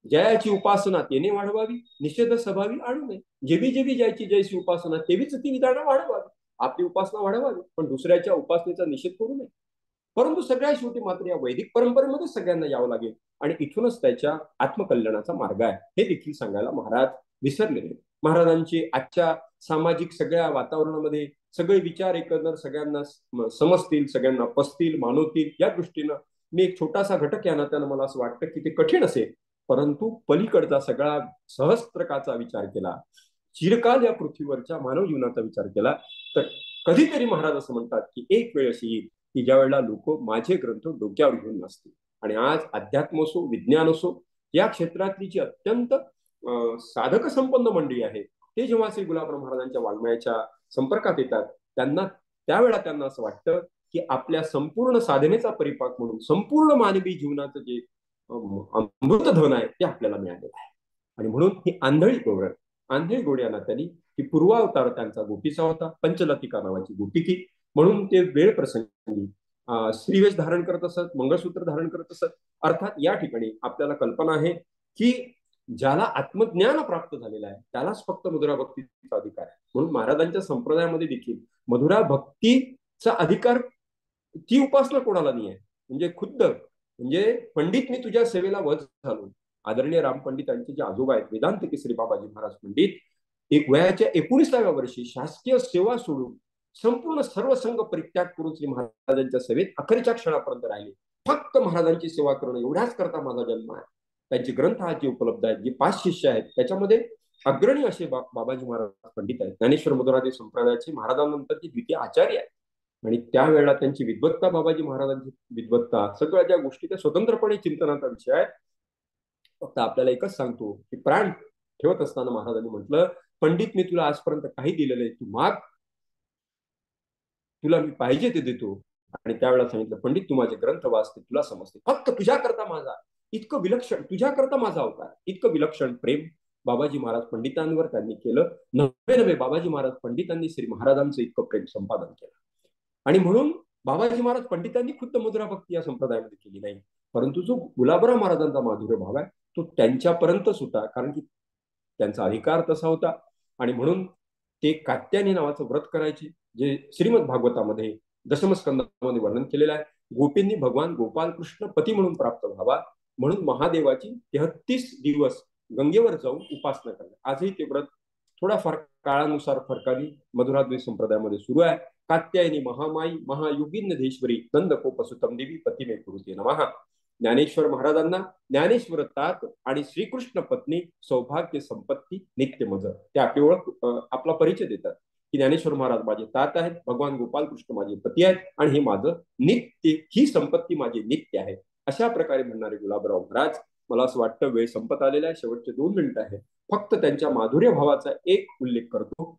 जयाची उपासना तेने वाढवावी, निषेध स्वभावी आणू नये. जेवी जेवी जयाची जयची उपासना तेवीच ती विधानं वाढवावी. आपली उपासना वाढवावी, पण दुसऱ्याच्या उपासनेचा निषेध करू नये. परंतु सगळ्या शेवटी मात्र या वैदिक परंपरेमध्ये सगळ्यांना यावं लागेल आणि इथूनच त्याच्या आत्मकल्याणाचा मार्ग आहे हे देखील सांगायला महाराज विसरलेले. महाराजांची आजच्या सामाजिक सगळ्या वातावरणामध्ये सगळे विचार एकंदर सगळ्यांना समजतील, सगळ्यांना पसतील, मानवतील या दृष्टीनं मी एक छोटासा घटक या नात्यानं मला असं वाटतं की ते कठीण असेल, परंतु पलीकडचा सगळा सहस्त्रकाचा विचार केला, चिरकाल या पृथ्वीवरच्या मानव जीवनाचा विचार केला, तर कधीतरी महाराज असं म्हणतात की एक वेळ अशी येईल की ज्या वेळेला लोक माझे ग्रंथ डोक्यावर घेऊन नसतील. आणि आज अध्यात्म असो, विज्ञान असो, या क्षेत्रातली जी अत्यंत साधक संपन्न मंडळी आहे, ते जेव्हा श्री गुलाबराव महाराजांच्या वाङ्मयाच्या संपर्कात येतात, त्यावेळेला त्यांना असं वाटतं की आपल्या संपूर्ण साधनेचा परिपाक म्हणून संपूर्ण मानवी जीवनाचं जे अमृतधन आहे ते आपल्याला मिळालेलं आहे. आणि म्हणून ही आंधळी गोडी या नात्याने की पूर्वावतार त्यांचा गोपीचा होता, पंचलतिका नावाची गोपिकी, म्हणून ते वेळ प्रसंगी श्रीवेश धारण करत असत, मंगळसूत्र धारण करत असत. अर्थात या ठिकाणी आपल्याला कल्पना आहे की ज्याला आत्मज्ञान प्राप्त झालेलं आहे त्यालाच फक्त मधुरा भक्तीचा अधिकार आहे. म्हणून महाराजांच्या संप्रदायामध्ये देखील मधुरा भक्तीचा अधिकार, ती उपासना कोणाला नाही आहे. म्हणजे खुद्द म्हणजे पंडित मी तुझ्या सेवेला वध झालो, आदरणीय राम पंडितांचे जे आजोबा आहेत वेदांत केसरी बाबाजी महाराज पंडित, एक वयाच्या 19व्या वर्षी शासकीय सेवा सोडून संपूर्ण सर्व संघ परित्याग करून श्री महाराजांच्या सेवेत अखेरच्या क्षणापर्यंत राहिले. फक्त महाराजांची सेवा करणं एवढ्याच करता माझा जन्म आहे. त्यांचे ग्रंथ आज जे उपलब्ध आहेत, जे 5 शिष्य आहेत त्याच्यामध्ये अग्रणी असे बाबाजी महाराज पंडित आहेत. ज्ञानेश्वर मधुरादी संप्रदायाचे महाराजांनंतरचे द्वितीय आचार्य आहेत. आणि त्यावेळेला त्यांची विद्वत्ता, बाबाजी महाराजांची विद्वत्ता, सगळ्या ज्या गोष्टी त्या स्वतंत्रपणे चिंतनाचा विषय आहे. फक्त आपल्याला एकच सांगतो की प्राण ठेवत असताना महाराजांनी म्हटलं, पंडित मी तुला आजपर्यंत काही दिलेलं आहे, तू माग, तुला मी पाहिजे ते देतो. आणि त्यावेळेला सांगितलं, पंडित तू माझे ग्रंथ वाचते, तुला समजते, फक्त तुझ्याकरता माझा इतकं विलक्षण, तुझ्याकरता माझा अवतार, इतकं विलक्षण प्रेम बाबाजी महाराज पंडितांवर त्यांनी केलं. नव्हे बाबाजी महाराज पंडितांनी श्री महाराजांचं इतकं प्रेम संपादन केलं. आणि म्हणून बाबाजी महाराज पंडितांनी खुद्द मधुरा भक्ती या संप्रदायामध्ये केली नाही, परंतु जो गुलाबराव महाराजांचा माधुर्य भाव आहे तो त्यांच्यापर्यंतच होता, कारण की त्यांचा अधिकार तसा होता. आणि म्हणून ते कात्यायनी नावाचं व्रत करायचे, जे श्रीमद भागवतामध्ये दशमस्कंदामध्ये वर्णन केलेलं आहे. गोपींनी भगवान गोपाल कृष्ण पती म्हणून प्राप्त व्हावा म्हणून महादेवाची 33 दिवस गंगेवर जाऊन उपासना करणे. आजही ते व्रत थोडाफार काळानुसार फरकाने मधुराद्वैत संप्रदायामध्ये सुरू आहे. कात्यायनी महामाई महायुगिन्नधेश्वरी नंदकोपसुतम देवी पतिमे कुरुते नमः. ज्ञानेश्वर महाराजांना ज्ञानेश्वर तात आणि श्रीकृष्ण पत्नी सौभाग्य संपत्ती नित्य मज, ते आपली ओळख, आपला परिचय देतात की ज्ञानेश्वर महाराज माझे तात आहेत, भगवान गोपाल कृष्ण माझे पती आहेत आणि हे माझं नित्य, ही संपत्ती माझी नित्य आहे, अशा प्रकारे म्हणणारे गुलाबराव महाराज. मला असं वाटतं वेळ संपत आलेला आहे, शेवटचे 2 मिनिटं आहे. फक्त त्यांच्या माधुर्य भावाचा एक उल्लेख करतो.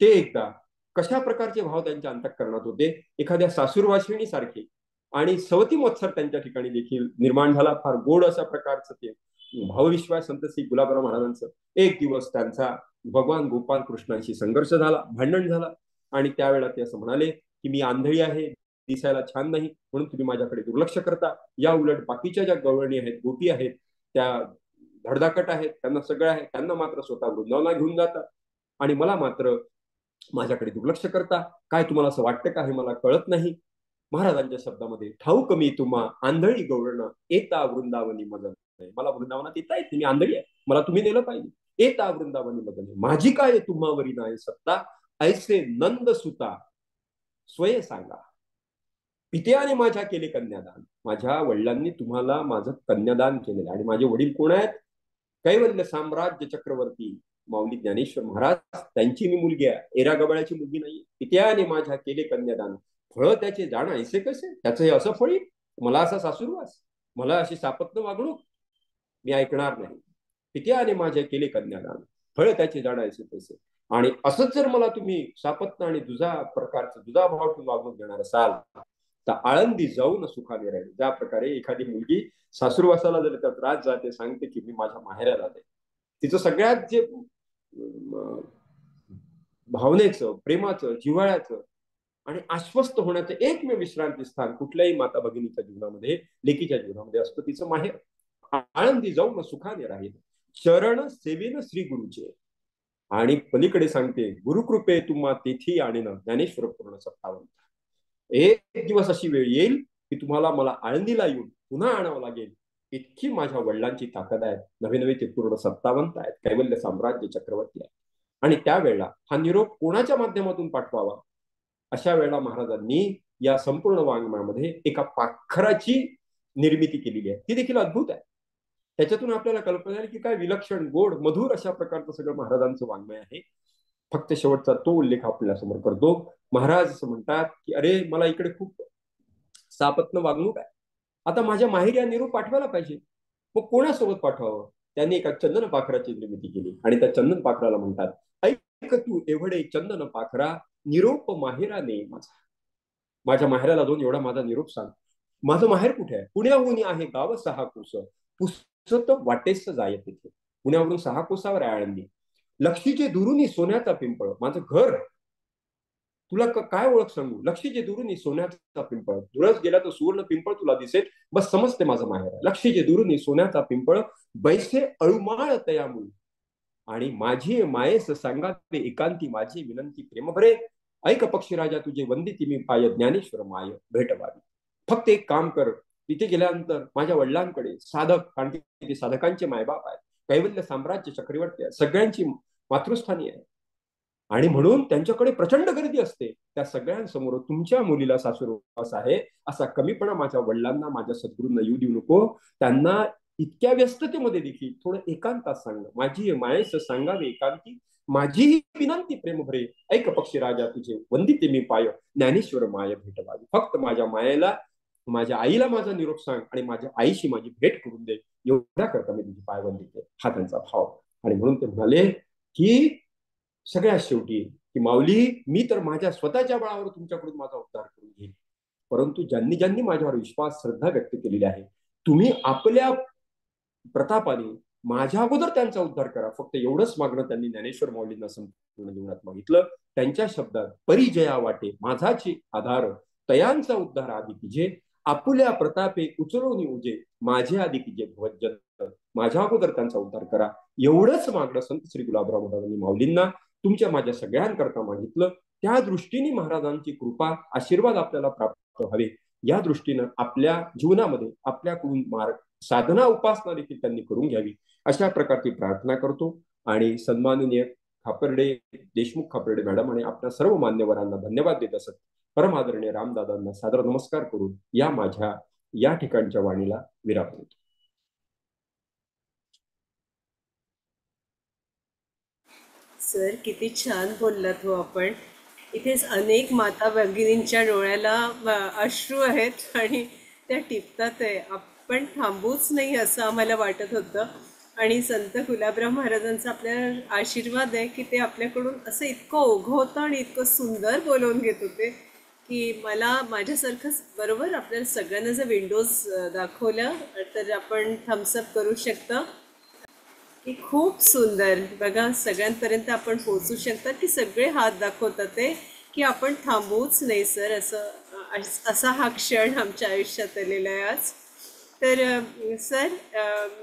ते एकदा कशा प्रकारचे भाव त्यांच्या अंतःकरणात होते, एखाद्या सासूरवासिनी सारखे आणि सवती मत्सर त्यांच्या ठिकाणी देखील निर्माण झाला. फार गोड अशा प्रकारचं ते भावविश्वास संत श्री गुलाबराव महाराजांचं. एक दिवस त्यांचा भगवान गोपाल कृष्णांशी संघर्ष झाला, भांडण झाला आणि त्यावेळेला ते असं म्हणाले की मी आंधळी आहे, दिसायला छान नाही म्हणून तुम्ही माझ्याकडे दुर्लक्ष करता. या उलट बाकीच्या ज्या गवळणी आहेत, गोपी आहेत, त्या धडधाकट आहेत, त्यांना सगळं आहे, त्यांना मात्र स्वतः वृंदावना घेऊन जातात आणि मला मात्र माझ्याकडे दुर्लक्ष करता. काय तुम्हाला असं वाटतं का, हे मला कळत नाही. महाराजांच्या शब्दामध्ये, ठाऊक मी तुम्हा आंधळी गवळण येता वृंदावनी मदन. मला वृंदावनात येता येते, मी आंधळी आहे, मला तुम्ही नेलं पाहिजे. येता वृंदावनी मदन माझी काय तुम्हावरी नाही सत्ता, ऐसे नंद सुता स्वय सांगा. पित्याने माझ्या केले कन्यादान, माझ्या वडिलांनी तुम्हाला माझं कन्यादान केलेलं. आणि माझे वडील कोण आहेत? कैवल्य साम्राज्य चक्रवर्ती माऊली ज्ञानेश्वर महाराज, त्यांची मी मुलगी आहे, एरा गबाळ्याची मुलगी नाही. पित्याने माझ्या केले कन्यादान, फळ त्याचे जाण ऐसे कसे, त्याचं हे असं फळी, मला असा सासूरवास, मला अशी सापत्न वागणूक, मी ऐकणार नाही. पित्याने माझ्या केले कन्यादान, फळ त्याचे जाण ऐसे कसे. आणि असंच जर मला तुम्ही सापत्न आणि दुजा प्रकारचं दुजा भाव ठेवून वागणूक देणार असाल तर आळंदी जाऊन सुखाने राहील. ज्या प्रकारे एखादी मुलगी सासूरवासाला जर त्या त्रास जाते, सांगते की मी माझ्या माहेराला जाते, तिचं सगळ्यात जे भावनेचं, प्रेमाचं, जिव्हाळ्याचं आणि आश्वस्त होण्याचं एकमेव विश्रांती स्थान कुठल्याही माता भगिनीच्या जीवनामध्ये, लेकीच्या जीवनामध्ये असतं तिचं माहेर. आळंदी जाऊन सुखाने राहील, चरण सेवेन श्री गुरुचे. आणि पलीकडे सांगते, गुरुकृपे तुम्हा तेथी आणीन, ज्ञानेश्वर पूर्ण 57. एक दिवस अशी वेळ येईल की तुम्हाला मला आळंदीला येऊन पुन्हा आणावं लागेल, इतकी माझ्या वडिलांची ताकद आहे. नवे नवे ते पूर्ण 57 आहेत, कैवल्य साम्राज्य चक्रवर्ती आहे. आणि त्यावेळेला हा निरोप कोणाच्या माध्यमातून पाठवावा, अशा वेळेला महाराजांनी या संपूर्ण वाङ्मयामध्ये एका पाखराची निर्मिती केलेली आहे. ती देखील अद्भुत आहे. त्याच्यातून आपल्याला कल्पना आहे की काय विलक्षण गोड मधुर अशा प्रकारचं सगळं महाराजांचं वाङ्मय आहे. फक्त शेवटचा तो उल्लेख आपल्या समोर करतो. महाराज असं म्हणतात की अरे मला इकडे खूप सापत्न वागणूक आहे, आता माझ्या माहेरी निरोप पाठवायला पाहिजे, मग कोणासोबत पाठवावं? त्यांनी एका चंदन पाखराची निर्मिती केली आणि त्या चंदन पाखराला म्हणतात, ऐक तू एवढे चंदन पाखरा, निरोप माहेराने माझा. माझ्या माहेराला जाऊन एवढा माझा निरोप सांग. माझं माहेर कुठे आहे? पुण्याहून आहे गाव 6 कोस, पुसत वाटेस जाय तिथे. पुण्यावरून 6 कोसावर आहे आळंदी. लक्षीचे दुरुनी सोन्याचा पिंपळ, माझं घर तुला काय ओळख सांगू? लक्षीचे दुरुनी सोन्याचा पिंपळ, धुळस गेला तर सुवर्ण पिंपळ तुला दिसेल, बस समजते माझं माहेर. लक्षीचे दुरुनी सोन्याचा पिंपळ, बैसे अळुमाळ तयामुळी, आणि माझी मायेस सांगावे एकांती, माझी विनंती प्रेमभरे, ऐक पक्षीराजा तुझे वंदिती मी पाय, ज्ञानेश्वर माय भेटवावी. फक्त एक काम कर, तिथे गेल्यानंतर माझ्या वडिलांकडे साधक, कारण की ते साधकांचे मायबाप आहेत, कैवल्य साम्राज्य चक्रवर्ती आहे, सगळ्यांची मातृस्थानी आहे, आणि म्हणून त्यांच्याकडे प्रचंड गर्दी असते. त्या सगळ्यांसमोर तुमच्या मुलीला सासूरवास आहे असा कमीपणा माझ्या वडिलांना, माझ्या सद्गुरूंना येऊ देऊ नको. त्यांना इतक्या व्यस्ततेमध्ये देखील थोडं एकांतात सांगणं, माझी मायेस सांगावे एकांती, माझी विनंती प्रेम भरे, ऐक पक्षी राजा तुझे वंदिते मी पाय, ज्ञानेश्वर माय भेटवावी. फक्त माझ्या मायेला, माझ्या आईला माझा निरोप सांग आणि माझ्या आईशी माझी भेट करून दे, एवढ्या करता मी तुझी पाय वंदिते. हा त्यांचा भाव. आणि म्हणून ते म्हणाले की सगळ्यात शेवटी की माऊली, मी तर माझ्या स्वतःच्या बळावर तुमच्याकडून माझा उद्धार करून घेईन, परंतु ज्यांनी ज्यांनी माझ्यावर विश्वास श्रद्धा व्यक्त केलेली आहे, तुम्ही आपल्या प्रतापाने माझ्या अगोदर त्यांचा उद्धार करा. फक्त एवढंच मागणं त्यांनी ज्ञानेश्वर माऊलींना संपूर्ण जीवनात मागितलं. त्यांच्या शब्दात परिजया वाटे माझाची आधार, तयांचा उद्धार आधी किजे, आपुल्या प्रतापे उचलून उजे, माझे आधी किजे भवज्जन, माझ्या अगोदर त्यांचा उद्धार करा. एवढंच मागणं संत श्री गुलाबराव महाराजांनी माऊलींना तुमच्या माझ्या सगळ्यांकरता मागितलं. त्या दृष्टीने महाराजांची कृपा आशीर्वाद आपल्याला प्राप्त व्हावे, या दृष्टीनं आपल्या जीवनामध्ये आपल्याकडून मार्ग साधना उपासना देखील त्यांनी करून घ्यावी, अशा प्रकारची प्रार्थना करतो. आणि सन्माननीय खापर्डे, देशमुख खापर्डे मॅडम आणि आपल्या सर्व मान्यवरांना धन्यवाद देत असत परमादरणीय रामदादांना सादर नमस्कार करून या माझ्या या ठिकाणच्या वाणीला विराम देतो. सर, किती छान बोललात हो आपण. इथेच अनेक माता भगिनींच्या डोळ्याला अश्रू आहेत आणि त्या टिपतात आहे. आपण थांबूच नाही असं आम्हाला वाटत होतं. आणि संत गुलाबराव महाराजांचा आपल्याला आशीर्वाद आहे की ते आपल्याकडून असं इतकं ओघवतं आणि इतकं सुंदर बोलवून घेत होते की मला माझ्यासारखंच, बरोबर आपल्याला सगळ्यांना जर विंडोज दाखवलं तर आपण थम्सअप करू शकता की खूप सुंदर. बघा, सगळ्यांपर्यंत आपण पोहोचू शकता की सगळे हात दाखवतात ते की आपण थांबवूच नाही सर. असा हा क्षण आमच्या आयुष्यात आलेला आहे आज. तर सर,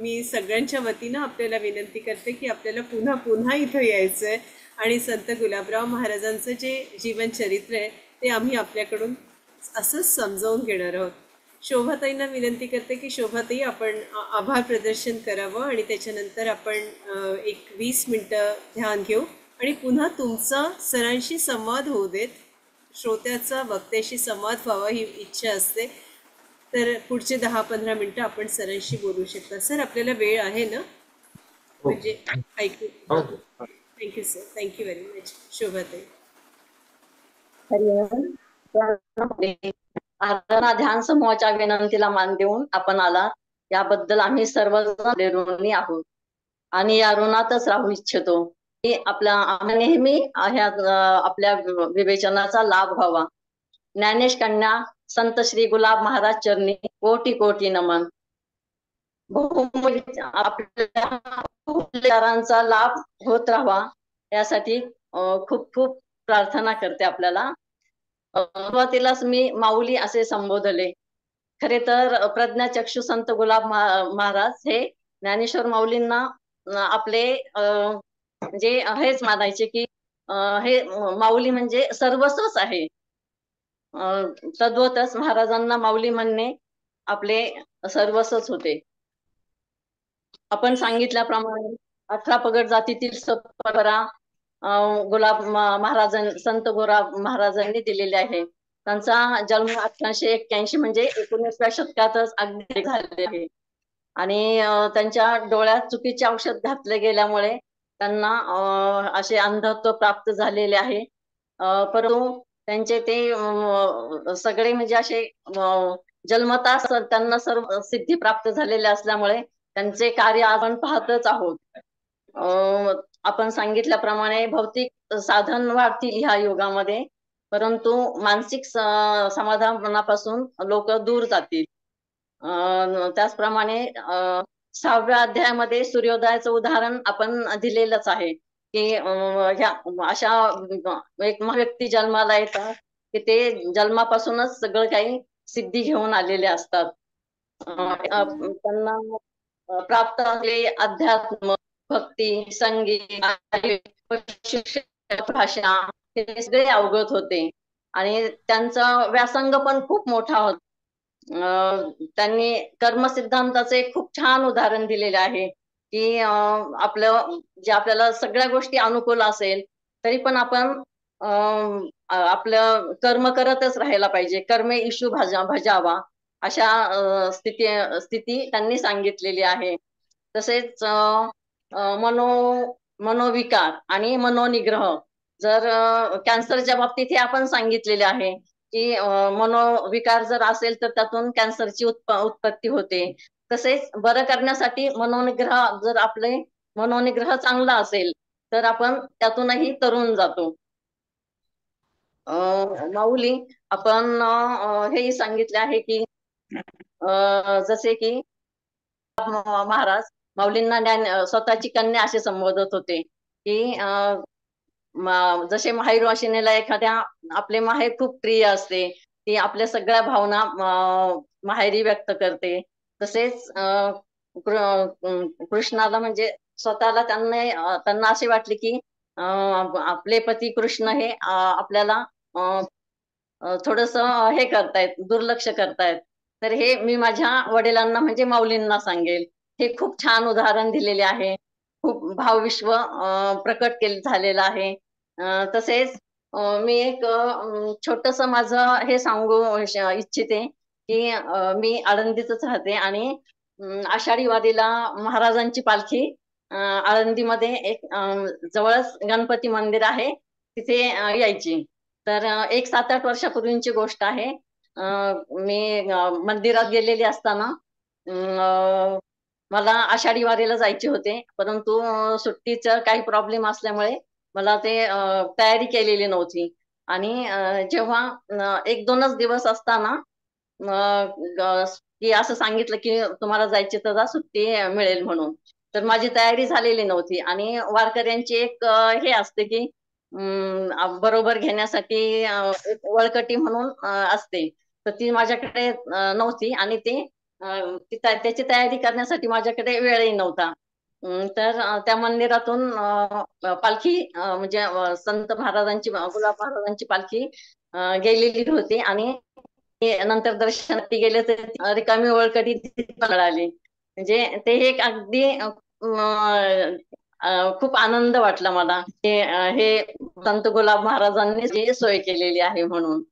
मी सगळ्यांच्या वतीनं आपल्याला विनंती करते की आपल्याला पुन्हा पुन्हा इथं यायचं आहे आणि संत गुलाबराव महाराजांचं जे जीवनचरित्र आहे ते आम्ही आपल्याकडून असंच समजावून घेणार आहोत. शोभाताईंना विनंती करते की शोभाताई आपण आभार प्रदर्शन करावं आणि त्याच्यानंतर आपण एक 20 मिनटं ध्यान घेऊ आणि पुन्हा तुमचा सरांशी संवाद होऊ देत. श्रोत्याचा वक्त्याशी संवाद व्हावा ही इच्छा असते. तर पुढचे 10-15 मिनटं आपण सरांशी बोलू शकता. सर, आपल्याला वेळ आहे ना? म्हणजे ऐकू. Thank you sir, thank you very much. शोभाताई. आराधना ध्यान समूहाच्या विनंतीला मान देऊन आपण आला, याबद्दल आम्ही सर्वजण ऋणी आहोत आणि या ऋणातच राहू इच्छितो. आम्ही नेहमी आपल्या विवेचनाचा लाभ व्हावा. ज्ञानेश कन्या संत श्री गुलाब महाराज चरणी कोटी कोटी नमन. आपल्या लाभ होत राहावा यासाठी खूप खूप प्रार्थना करते आपल्याला. सुरुवातीलाच मी माऊली असे संबोधले. खरे तर प्रज्ञाचक्षु संत गुलाब महाराज हे ज्ञानेश्वर माऊलींना आपले जे हेच मानायचे की हे माऊली म्हणजे सर्वस्वच आहे. तद्वतच महाराजांना माऊली म्हणणे आपले सर्वस्वच होते. आपण सांगितल्याप्रमाणे 18 पगड जातीतील परंपरा गुलाब संत गुलाब महाराजांनी दिलेले आहे. त्यांचा जन्म 1881 म्हणजे 19व्या शतकातच अगदी झालेले आहे. आणि त्यांच्या डोळ्यात चुकीचे औषध घातले गेल्यामुळे त्यांना असे अंधत्व प्राप्त झालेले आहे. परंतु त्यांचे ते सगळे म्हणजे असे जन्मता त्यांना सर्व सिद्धी प्राप्त झालेल्या असल्यामुळे त्यांचे कार्य आपण पाहतच आहोत. आपण सांगितल्याप्रमाणे भौतिक साधन वाढतील ह्या युगामध्ये, परंतु मानसिक समाधानापासून लोक दूर जातील. त्याचप्रमाणे 6व्या अध्यायामध्ये सूर्योदयाचं उदाहरण आपण दिलेलंच आहे. की ह्या अशा एक व्यक्ती जन्माला येतात की ते जन्मापासूनच सगळं काही सिद्धी घेऊन आलेले असतात. त्यांना प्राप्त झालेले अध्यात्म, भक्ती, संगीत, शिक्षण, भाषा हे सगळे अवगत होते आणि त्यांचा व्यासंग पण खूप मोठा होता. त्यांनी कर्मसिद्धांताचे खूप छान उदाहरण दिलेले आहे की आपलं जे आपल्याला सगळ्या गोष्टी अनुकूल असेल तरी पण आपण आपलं कर्म करतच राहायला पाहिजे. कर्मे इशू भजावा अशा स्थिती त्यांनी सांगितलेली आहे. तसेच मनोविकार आणि मनोनिग्रह जर कॅन्सरच्या बाबतीत हे आपण सांगितलेले आहे की मनोविकार जर असेल तर त्यातून कॅन्सरची उत्पत्ती होते. तसेच बरं करण्यासाठी मनोनिग्रह जर आपले मनोनिग्रह चांगला असेल तर आपण त्यातूनही तरून जातो. माऊली आपण हेही सांगितले आहे की जसे की महाराज माऊलींना स्वतःची कन्या असे संबोधत होते की जसे माहेर वाशिनेला एखाद्या आपले माहेर खूप प्रिय असते, ती आपल्या सगळ्या भावना माहेरी व्यक्त करते. तसेच कृष्णाला म्हणजे स्वतःला त्यांना असे वाटले की आपले पती कृष्ण हे आपल्याला थोडस हे करतायत, दुर्लक्ष करतायत. तर हे मी माझ्या वडिलांना म्हणजे माऊलींना सांगेल. हे खूप छान उदाहरण दिलेले आहे. खूप भावविश्व प्रकट झालेलं आहे. तसेच मी एक छोटस माझं हे सांगू इच्छिते की मी आळंदीतच राहते आणि आषाढी वारीला महाराजांची पालखी आळंदीमध्ये एक जवळच गणपती मंदिर आहे तिथे यायची. तर एक 7-8 वर्षापूर्वीची गोष्ट आहे. मी मंदिरात गेलेली असताना मला आषाढी वारीला जायचे होते, परंतु सुट्टीचा काही प्रॉब्लेम असल्यामुळे मला ते तयारी केलेली नव्हती आणि जेव्हा 1-2च दिवस असताना की असं सांगितलं की तुम्हाला जायचे तर जा, सुट्टी मिळेल म्हणून. तर माझी तयारी झालेली नव्हती आणि वारकऱ्यांची एक हे असते की बरोबर घेण्यासाठी एक वळकटी म्हणून असते, तर ती माझ्याकडे नव्हती आणि त्याची तयारी करण्यासाठी माझ्याकडे वेळही नव्हता. तर त्या मंदिरातून पालखी म्हणजे संत महाराजांची, गुलाब महाराजांची पालखी गेलेली होती आणि नंतर दर्शनासाठी गेले तर रिकामी वळकटी मिळाली. म्हणजे ते एक अगदी खूप आनंद वाटला मला हे संत गुलाब महाराजांनी जी सोय केलेली आहे म्हणून.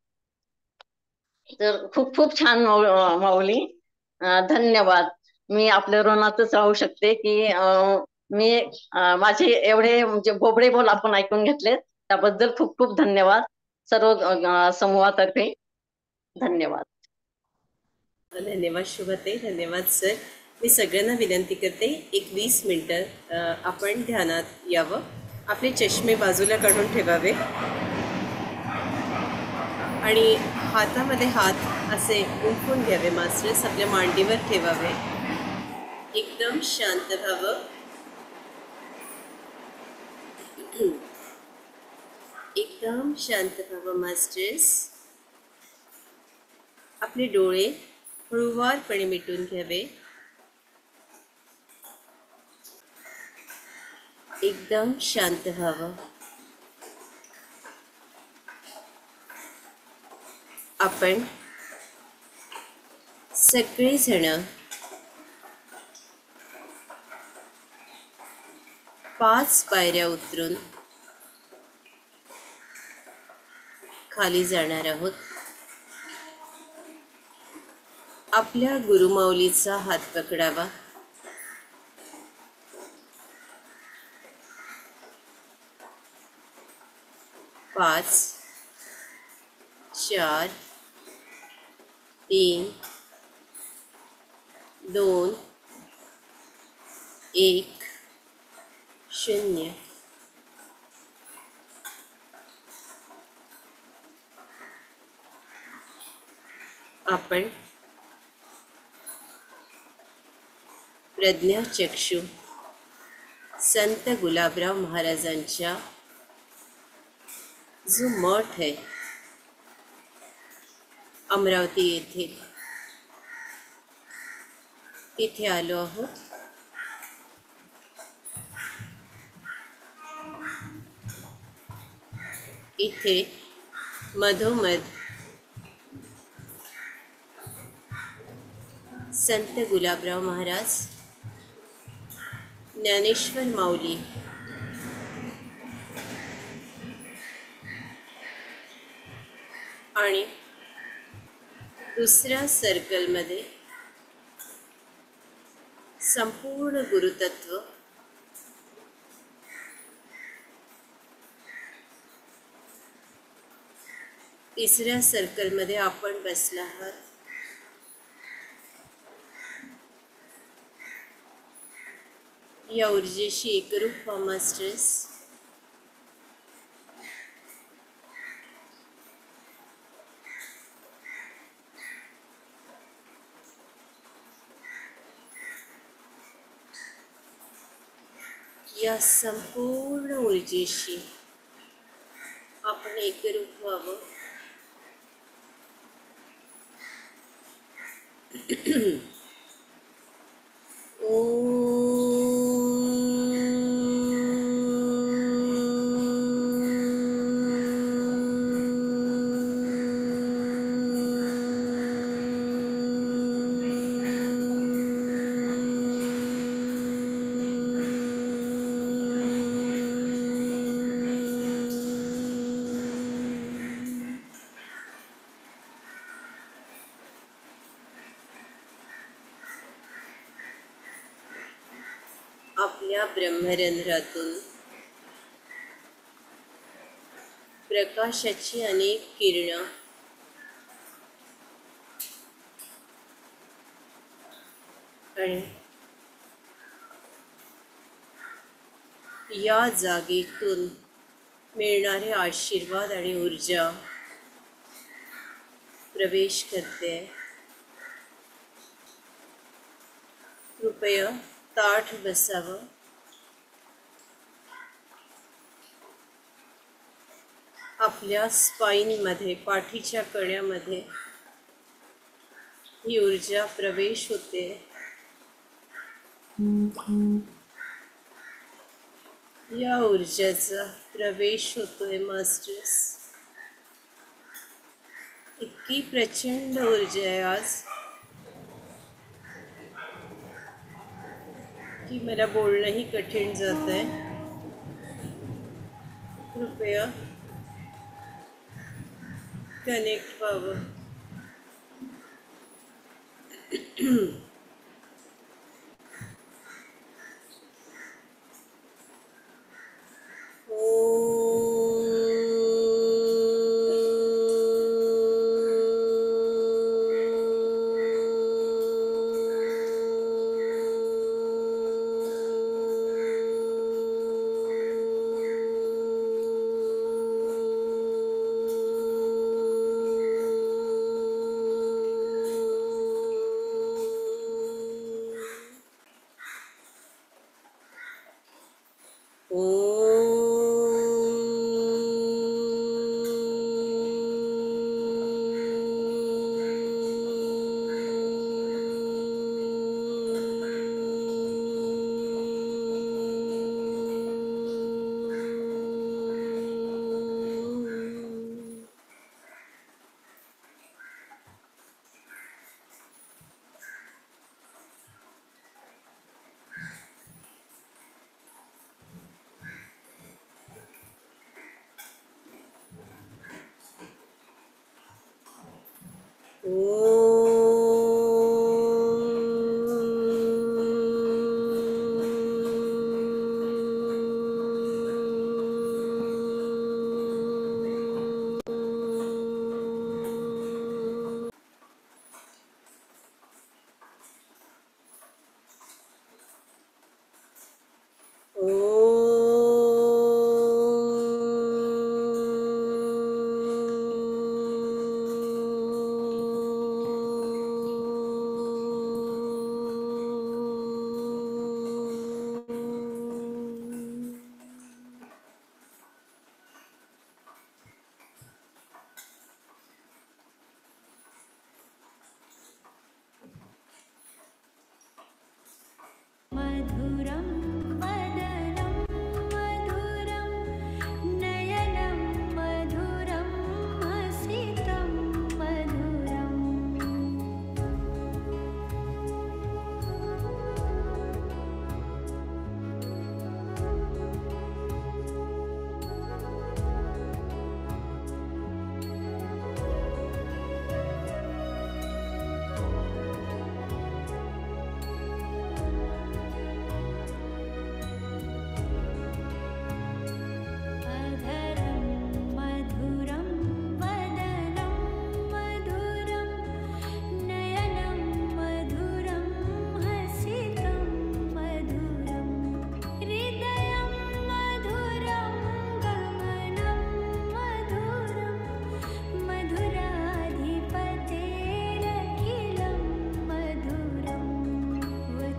तर खूप खूप छान माऊली. धन्यवाद. मी आपल्या ऋणातच राहू शकते की मी माझे एवढे म्हणजे बोबडे बोल आपण ऐकून घेतले त्याबद्दल खूप खूप धन्यवाद सर्व समूहातर्फे. धन्यवाद. धन्यवाद शुभते. धन्यवाद सर. मी सगळ्यांना विनंती करते 20 मिनिटं आपण ध्यानात यावं. आपले चष्मे बाजूला काढून ठेवावे आणि हातामध्ये हात असे गुंफून घ्यावे. मास्टर्स आपल्या मांडीवर ठेवावे. एकदम शांत व्हावं. एकदम शांत व्हावं मास्टर्स. आपले डोळे हळूवारपणे मिटून घ्यावे. एकदम शांत व्हावं. आपण सगळेजण 5 पायऱ्या उतरून खाली जाणार आहोत. आपल्या गुरुमाऊलीचा हात पकडावा. पाच, 4, 3, 2, 1, 0. आपण प्रज्ञाचक्षु संत गुलाबराव महाराजांच्या जो मठ आहे अमरावती येथे, तिथे आलो आहोत. इथे मधोमध संत गुलाबराव महाराज, ज्ञानेश्वर माऊली आणि दुसऱ्या सर्कलमध्ये संपूर्ण गुरुतत्व, तिसऱ्या सर्कलमध्ये आपण बसला आहात. या ऊर्जेशी एकरूप व्हा मास्टर्स. या संपूर्ण ऊर्जेशी आपण एकरूप व्हावं. आपल्या ब्रह्मरंध्रातून प्रकाशाची अनेक किरणं आणि या जागेतून मिळणारे आशीर्वाद आणि ऊर्जा प्रवेश करते. कृपया ताठ बसावं. आपल्या स्पाईनमध्ये, पाठीच्या कण्यामध्ये ही ऊर्जा प्रवेश होते. या ऊर्जेचा प्रवेश होतोय मास्टर्स. इतकी प्रचंड ऊर्जा आहे आज की मला बोलणंही कठीण जात आहे. कृपया कनेक्ट व्हावं.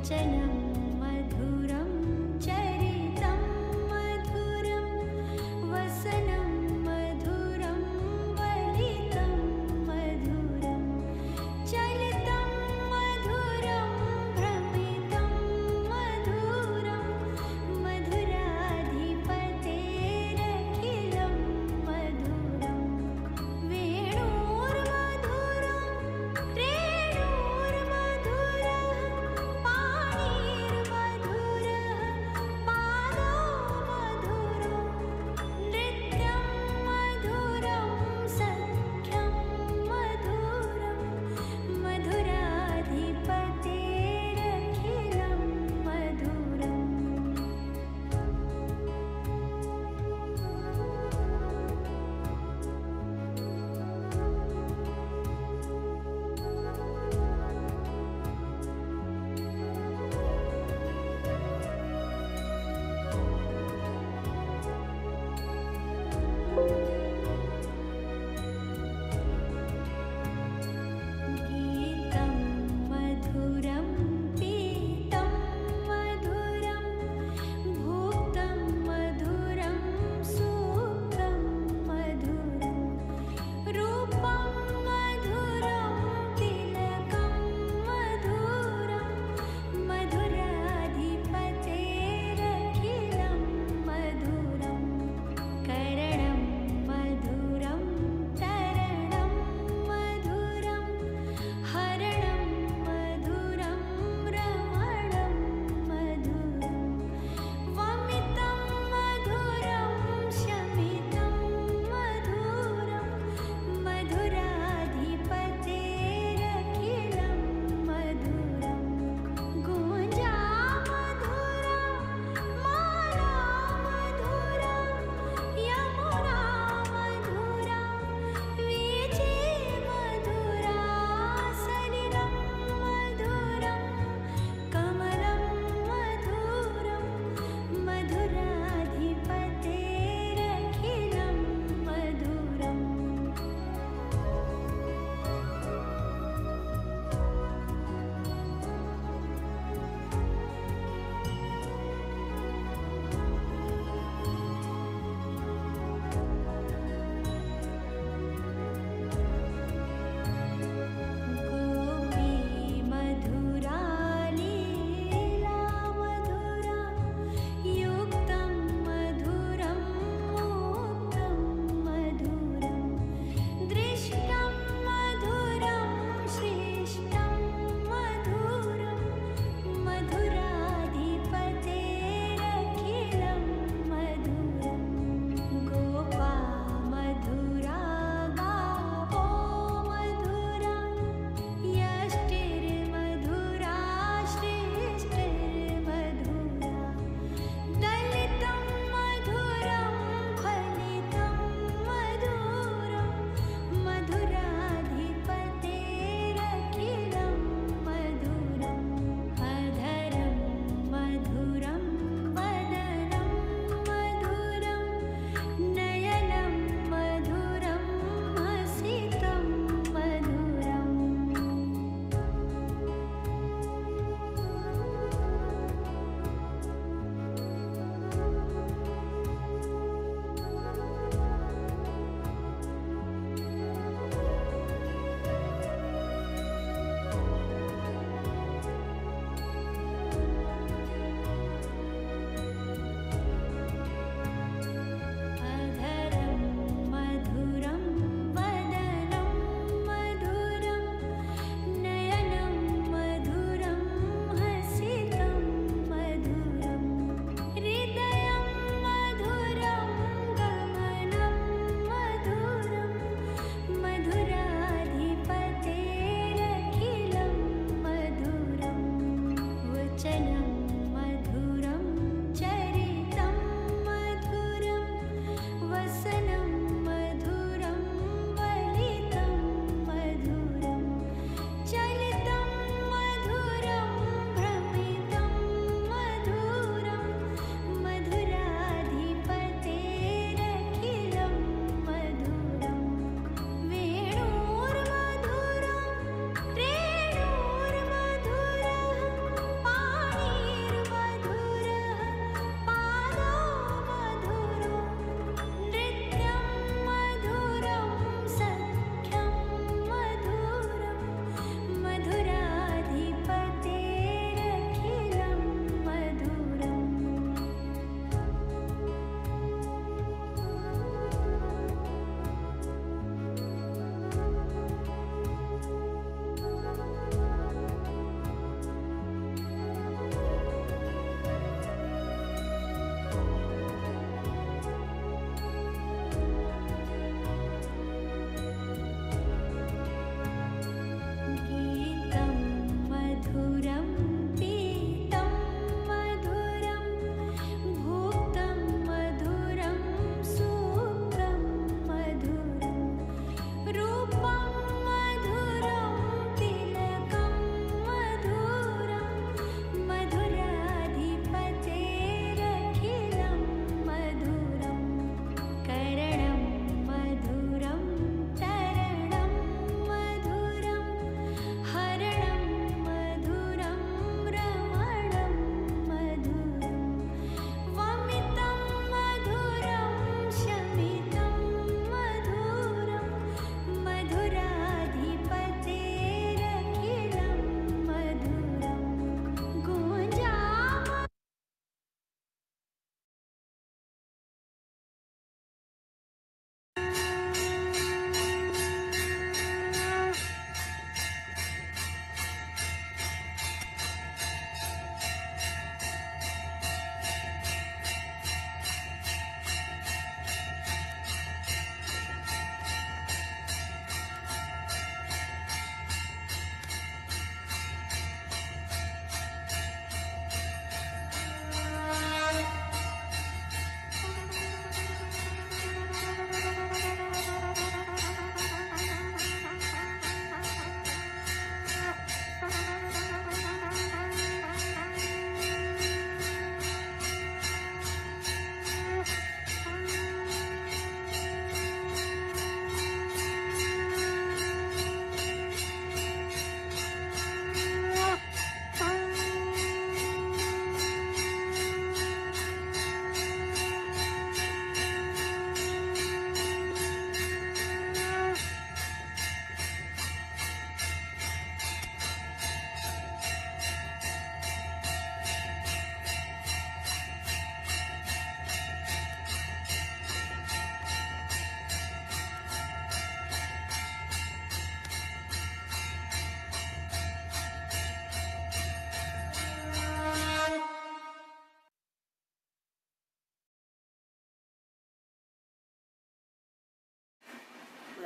वचनं मधुरं चरितं मधुरं वसनं मधुरं वलितं मधुरं चलितं मधुरं भ्रमितं मधुरं मधुराधिपतेरखिलं मधुरं वेणुर्मधुरं रेणुर्मधुरं पाणिनीयमधुरं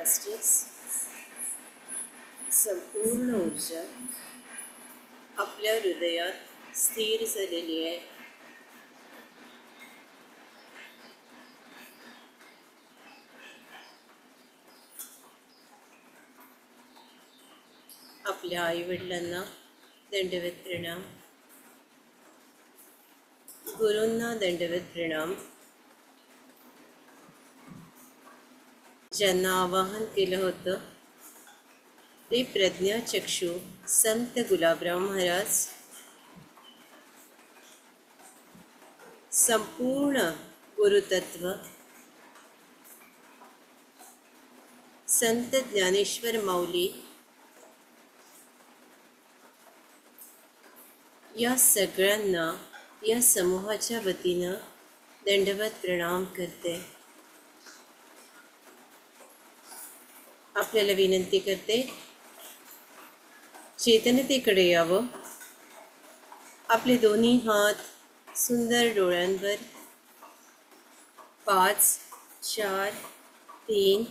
मास्टर्स, संपूर्ण ऊर्जा आपल्या हृदयात स्थिर झालेली आहे. आपल्या आईवडिलांना दंडवत प्रणाम, गुरूंना दंडवत प्रणाम, ज्यांना आवाहन केलं होतं ते प्रज्ञाचक्षू संत गुलाबराव महाराज, संपूर्ण गुरुतत्व संत ज्ञानेश्वर माऊली, या सगळ्यांना या समूहाच्या वतीनं दंडवत प्रणाम करते. आपल्याला विनंती करते, चेतनतेकडे यावं. आपले दोन्ही हात सुंदर डोळ्यांवर 5, 4, 3,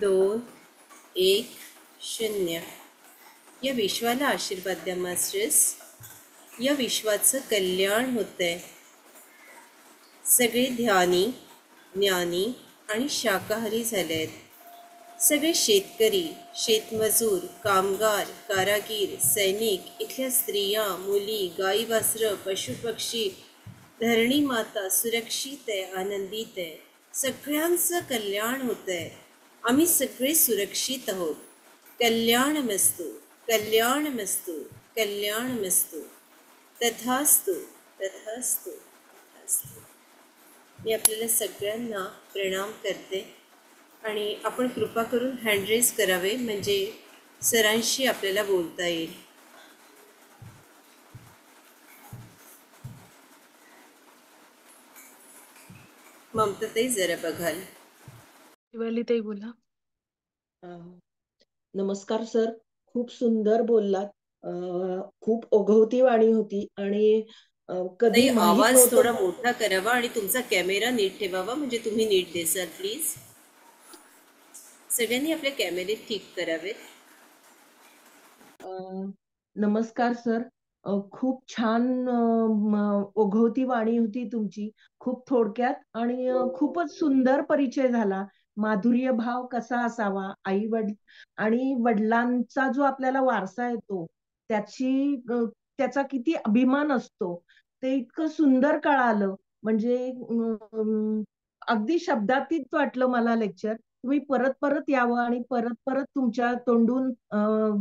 2, 1, 0. या विश्वाला आशीर्वाद द्या मास्टर्स. या विश्वाचं कल्याण होतंय. सगळे ध्यानी, ज्ञानी आणि शाकाहारी झाले आहेत. सगळे शेतकरी, शेतमजूर, कामगार, कारागीर, सैनिक, इथल्या स्त्रिया, मुली, गाई वासरं, पशुपक्षी, धरणी माता सुरक्षित आहे, आनंदित आहे. सगळ्यांचं कल्याण होत आहे. आम्ही सगळे सुरक्षित आहोत. कल्याणमस्तु, कल्याणमस्तु, कल्याणमस्तु. तथास्तु, तथास्तु, तथास्तु. मी आपल्याला सगळ्यांना प्रणाम करते आणि आपण कृपा करून हँड रेज करावे, म्हणजे सरांशी आपल्याला बोलता येईल. ममताताई जरा बघाल. शिवालीताई बोला. नमस्कार सर, खूप सुंदर बोललात. खूप ओघवती वाणी होती आणि कधी ताई, माहित आवाज नव्हतं. थोडा मोठा करावा आणि तुमचा कॅमेरा नीट ठेवावा, म्हणजे तुम्ही नीट दिसाल प्लीज. सगळ्यांनी आपले कॅमेरे ठीक करावेत. नमस्कार सर, खूप छान ओघवती वाणी होती तुमची. खूप थोडक्यात आणि खूपच सुंदर परिचय झाला. माधुर्य भाव कसा असावा, आई वडील आणि वडिलांचा जो आपल्याला वारसा येतो त्याचा किती अभिमान असतो, ते इतकं सुंदर कळालं. म्हणजे अगदी शब्दातीत वाटलं मला लेक्चर. तुम्ही परत परत यावं आणि परत परत तुमच्या तोंडून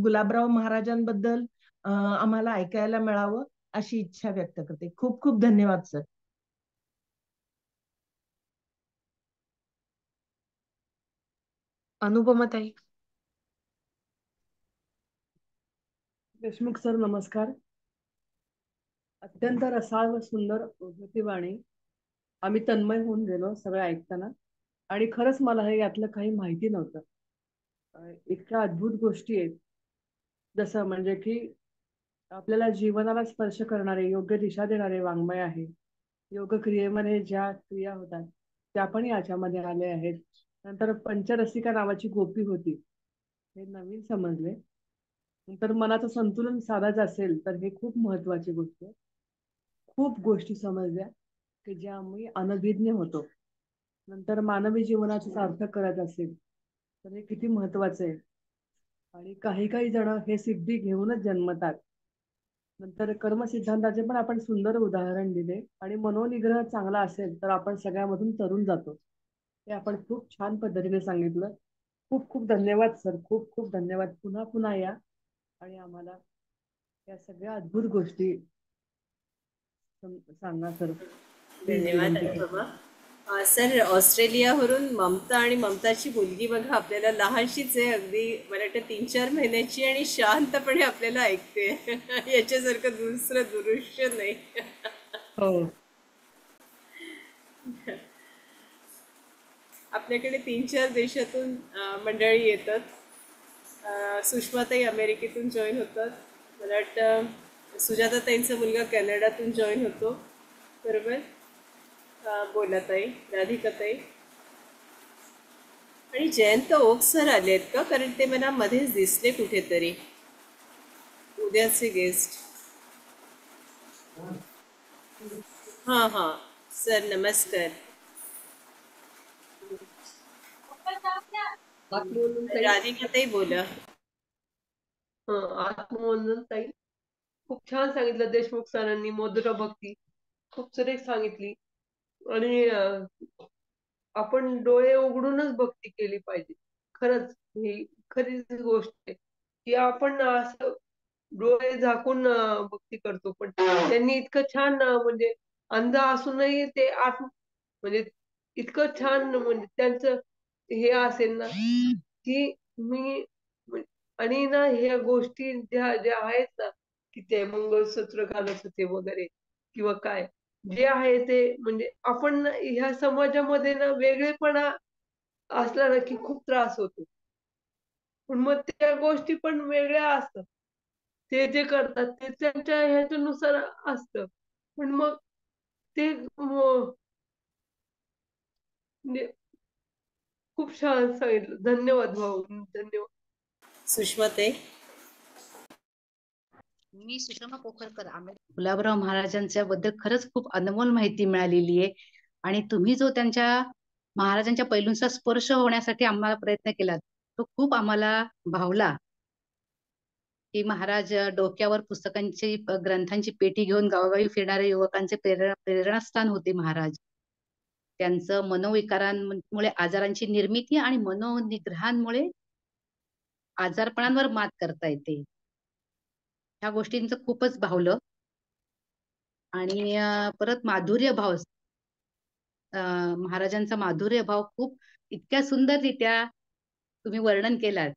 गुलाबराव महाराजांबद्दल आम्हाला ऐकायला मिळावं अशी इच्छा व्यक्त करते. खूप खूप धन्यवाद सर. अनुपमाताई. देशमुख सर नमस्कार. अत्यंत रसाळ व सुंदर ओघवती वाणी. आम्ही तन्मय होऊन गेलो सगळं ऐकताना. आणि खरंच मला हे यातलं काही माहिती नव्हतं. इतक्या अद्भुत गोष्टी आहेत. जसं म्हणजे की आपल्याला जीवनाला स्पर्श करणारे, योग्य दिशा देणारे वाङ्मय आहे. योग क्रियेमध्ये ज्या क्रिया होतात त्या पण याच्यामध्ये आल्या आहेत. नंतर पंचरसिका नावाची गोपी होती, हे नवीन समजले. नंतर मनाचं संतुलन साधायचं असेल तर हे खूप महत्वाची गोष्ट आहे. खूप गोष्टी समजल्या की ज्या आम्ही अनभिज्ञ होतो. नंतर मानवी जीवनाचं सार्थक करायचं असेल तर हे किती महत्वाचं आहे. आणि काही काही जण हे सिद्धी घेऊनच जन्मतात. नंतर कर्मसिद्धांताचे पण आपण सुंदर उदाहरण दिले. आणि मनोनिग्रह चांगला असेल तर आपण सगळ्यामधून तरून जातो, हे आपण खूप छान पद्धतीने सांगितलं. खूप खूप धन्यवाद सर, खूप खूप धन्यवाद. पुन्हा पुन्हा या आणि आम्हाला या सगळ्या अद्भुत गोष्टी सांगा सर. धन्यवाद अनुपमा. सर, ऑस्ट्रेलियावरून ममता आणि ममताची मुलगी बघा, आपल्याला लहानशीच आहे अगदी, मला वाटतं 3-4 महिन्याची, आणि शांतपणे आपल्याला ऐकते. याच्यासारखं दुसरं दृश्य नाही. हो. आपल्याकडे 3-4 देशातून मंडळी येतात. सुषमाताई अमेरिकेतून जॉईन होतात. मला वाटतं सुजाताताईंचा मुलगा कॅनडातून जॉईन होतो, बरोबर? बोला ताई, राधिकाताई. आणि जयंत ओक सर आलेत का? कारण ते मला मध्येच दिसले कुठेतरी, उद्याचे गेस्ट. हां हां सर, नमस्कार. आत्मवंदन राधिकाताई बोला. ताई, खूप छान सांगितलं देशमुख सरांनी. मधुरा भक्ती खूप सुरेख सांगितली. आणि आपण डोळे उघडूनच भक्ती केली पाहिजे. खरंच ही खरीच गोष्ट आहे की आपण असं डोळे झाकून भक्ती करतो, पण त्यांनी इतकं छान म्हणजे अंध असूनही ते म्हणजे इतकं छान म्हणजे त्यांचं हे असेल ना की मी आणि ना ह्या गोष्टी ज्या ज्या आहेत ना की ते मंगळसूत्र घालत होते वगैरे किंवा काय जे आहे ते म्हणजे आपण ह्या समाजामध्ये ना वेगळेपणा असला ना की खूप त्रास होतो. पण मग त्या गोष्टी पण वेगळ्या असतात. ते जे करतात ते त्यांच्या ह्याच्यानुसार असतं. पण मग ते म्हणजे खूप छान सांगितलं. धन्यवाद भाऊ, धन्यवाद. सुषमाताई. मी सुषमा पोखरकर. गुलाबराव महाराजांच्या बद्दल खरंच खूप अनमोल माहिती मिळालेली आहे. आणि तुम्ही जो त्यांच्या महाराजांच्या पैलूंचा स्पर्श होण्यासाठी आम्हाला प्रयत्न केला, तो खूप आम्हाला भावला. की महाराज डोक्यावर पुस्तकांची ग्रंथांची पेटी घेऊन गावोगावी फिरणारे युवकांचे प्रेरणास्थान होते महाराज. त्यांचं मनोविकारांमुळे आजारांची निर्मिती आणि मनोनिग्रहांमुळे आजारपणांवर मात करता येते. ह्या गोष्टींचं खूपच भावलं. आणि परत माधुर्य भाव, महाराजांचा माधुर्य भाव खूप इतक्या सुंदररित्या तुम्ही वर्णन केलात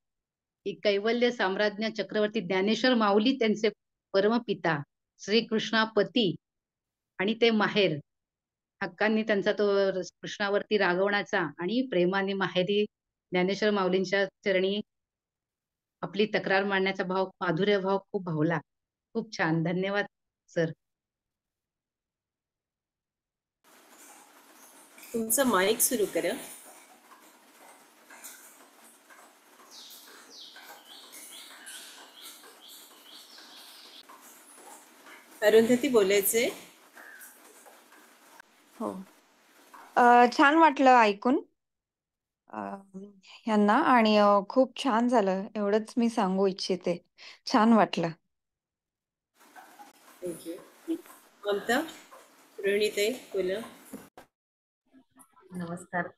की कैवल्य साम्राज्ञ चक्रवर्ती ज्ञानेश्वर माऊली त्यांचे परमपिता, श्रीकृष्णापती आणि ते माहेर, हक्कांनी त्यांचा तो कृष्णावरती रागवण्याचा आणि प्रेमाने माहेरी ज्ञानेश्वर माऊलींच्या चरणी आपली तक्रार मांडण्याचा भाव, माधुर्य भाव खूप भावला. खूप छान. धन्यवाद सर. तुमचं माईक सुरू करा. अरुंधती बोलायचे. हो. छान वाटलं ऐकून यांना. आणि खूप छान झालं, एवढंच मी सांगू इच्छिते. छान वाटलं. थँक्यू. ममता, रोहिणीताई बोला. नमस्कार.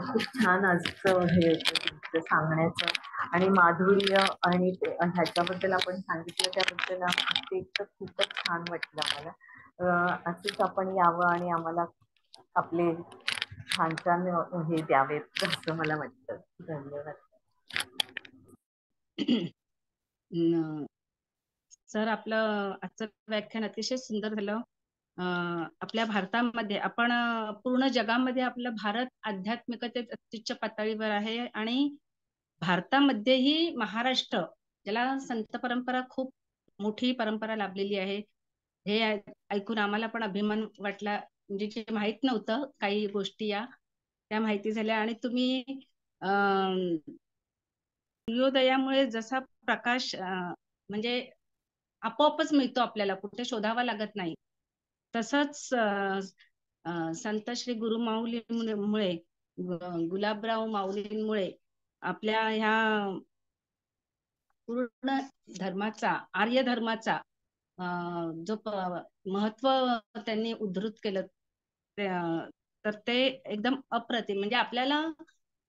खूप छान आजचं हे तुमचं सांगण्याचं आणि माधुर्य आणि ह्याच्याबद्दल आपण सांगितलं त्याबद्दल ते तर खूपच छान वाटलं आम्हाला. असंच आपण यावं आणि आम्हाला आपले छान छान हे द्यावेत असं मला वाटतं. धन्यवाद. सर, आपलं आजचं व्याख्यान अतिशय सुंदर झालं. आपल्या भारतामध्ये आपण पूर्ण जगामध्ये आपलं भारत आध्यात्मिकतेत अत्युच्च पातळीवर आहे. आणि भारतामध्येही महाराष्ट्र, ज्याला संत परंपरा खूप मोठी परंपरा लाभलेली आहे, हे ऐकून आम्हाला पण अभिमान वाटला. म्हणजे जे माहित नव्हतं काही गोष्टी त्या माहिती झाल्या. आणि तुम्ही सूर्योदयामुळे जसा प्रकाश म्हणजे आपोआपच मिळतो, आपल्याला कुठे शोधावा लागत नाही, तसंच संत श्री गुरु माऊलीमुळे, गुलाबराव माऊलींमुळे आपल्या ह्या पूर्ण धर्माचा, आर्य धर्माचा जो महत्व त्यांनी उद्धृत केलं, तर ते एकदम अप्रतिम. म्हणजे आपल्याला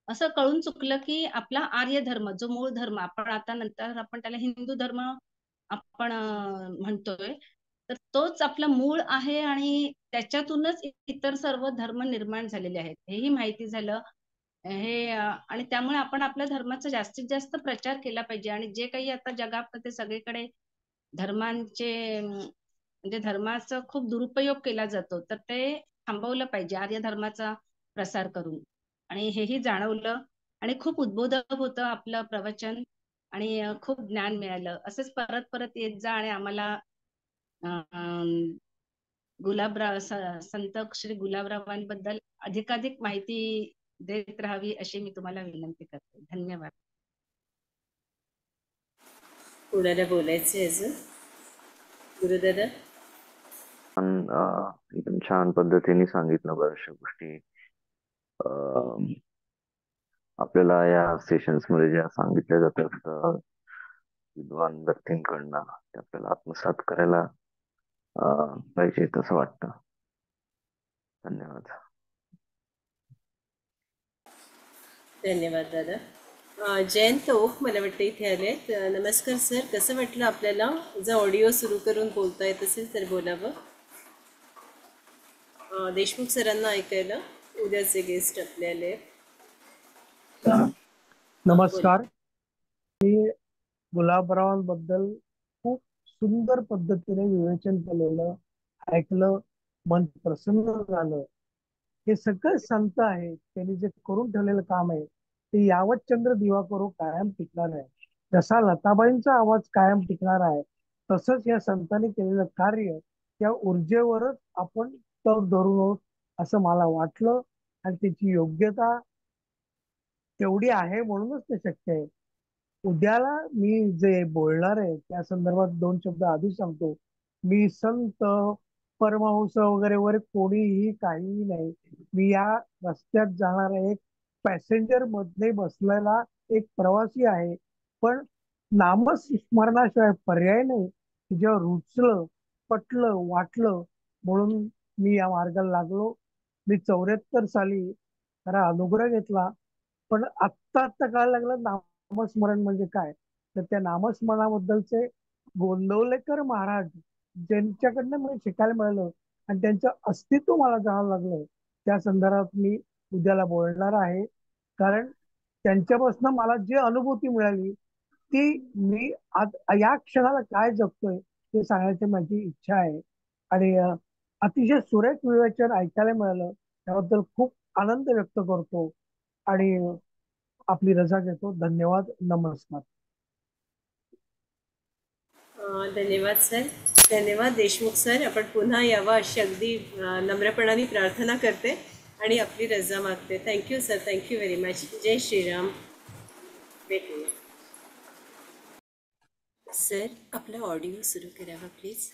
असं कळून चुकलं की आपला आर्य धर्म, जो मूळ धर्म, आपण आता नंतर आपण त्याला हिंदू धर्म आपण म्हणतोय, तर तोच आपला मूळ आहे. आणि त्याच्यातूनच इतर सर्व धर्म निर्माण झालेले आहेत, हेही माहिती झालं. हे आणि त्यामुळे आपण आपल्या धर्माचा जास्तीत जास्त प्रचार केला पाहिजे. आणि जे काही आता जगामध्ये सगळीकडे धर्मांचे म्हणजे धर्माचा खूप दुरुपयोग केला जातो, तर ते थांबवलं पाहिजे आर्य धर्माचा प्रसार करून. आणि हेही जाणवलं. आणि खूप उद्बोधक होतं आपलं प्रवचन. आणि खूप ज्ञान मिळालं. असंच परत परत येत जा. आणि आम्हाला गुलाबराव, संत श्री गुलाबरावांबद्दल अधिकाधिक माहिती देत राहावी अशी मी तुम्हाला विनंती करते. धन्यवाद. कोणाला बोलायचे अजून? गुरुदादा. एकदम छान पद्धतीने सांगितलं बऱ्याचशा गोष्टी. आपल्याला या सेशन्स मध्ये ज्या सांगितल्या जातात विद्वान व्यक्तींकडनं ते आपल्याला आत्मसात करायला पाहिजे असं वाटतं. धन्यवाद. धन्यवाद दादा. जयंत ओक मला वाटतं इथे आलेत. नमस्कार सर, कसं वाटलं आपल्याला? जर ऑडिओ सुरू करून बोलता येत असेल तर बोलावं. देशमुख सरांना ऐकायला उद्याचे गेस्ट आपले आले. नमस्कार. मी गुलाबरावांबद्दल खूप सुंदर पद्धतीने विवेचन केलेलं ऐकलं, मन प्रसन्न झालं. हे सगळे संत आहेत, त्यांनी जे करून ठेवलेलं काम आहे ते यावत चंद्र दिवा करो कायम टिकणार आहे. जसा लताबाईंचा आवाज कायम टिकणार आहे तसंच या संतांनी केलेलं कार्य त्या ऊर्जेवरच आपण तग धरून आहोत असं मला वाटलं. आणि त्याची योग्यता तेवढी आहे म्हणूनच ते शक्य आहे. उद्याला मी जे बोलणार आहे त्या संदर्भात 2 शब्द आधी सांगतो. मी संत परमहंस वगैरे कोणीही काहीही नाही. मी या रस्त्यात जाणारा एक पॅसेंजर मध्ये बसलेला एक प्रवासी आहे. पण नामस्मरणाशिवाय पर्याय नाही. जेव्हा रुचलं, पटलं, वाटलं म्हणून मी या मार्गाला लागलो. मी 74 साली खरा अनुग्रह घेतला, पण आत्ता कळायला लागलं नामस्मरण म्हणजे काय. तर त्या नामस्मरणाबद्दलचे गोंदवलेकर महाराज ज्यांच्याकडनं मला शिकायला मिळालं आणि त्यांचं अस्तित्व मला जाणायला लागलं त्या संदर्भात मी उद्याला बोलणार आहे. कारण त्यांच्यापासून मला जी अनुभूती मिळाली ती मी आज या क्षणाला काय जगतोय ते सांगायची माझी इच्छा आहे. आणि अतिशय सुरेख विवेचन ऐकायला मिळालं त्याबद्दल खूप आनंद व्यक्त करतो आणि आपली रजा घेतो. धन्यवाद. नमस्कार. धन्यवाद सर. धन्यवाद देशमुख सर. आपण पुन्हा यावं अशी अगदी नम्रपणाने प्रार्थना करते आणि आपली रजा मागते. Thank you sir. Thank you very much. जय श्रीराम. भेटूया. सर आपला ऑडिओ सुरू करावा प्लीज.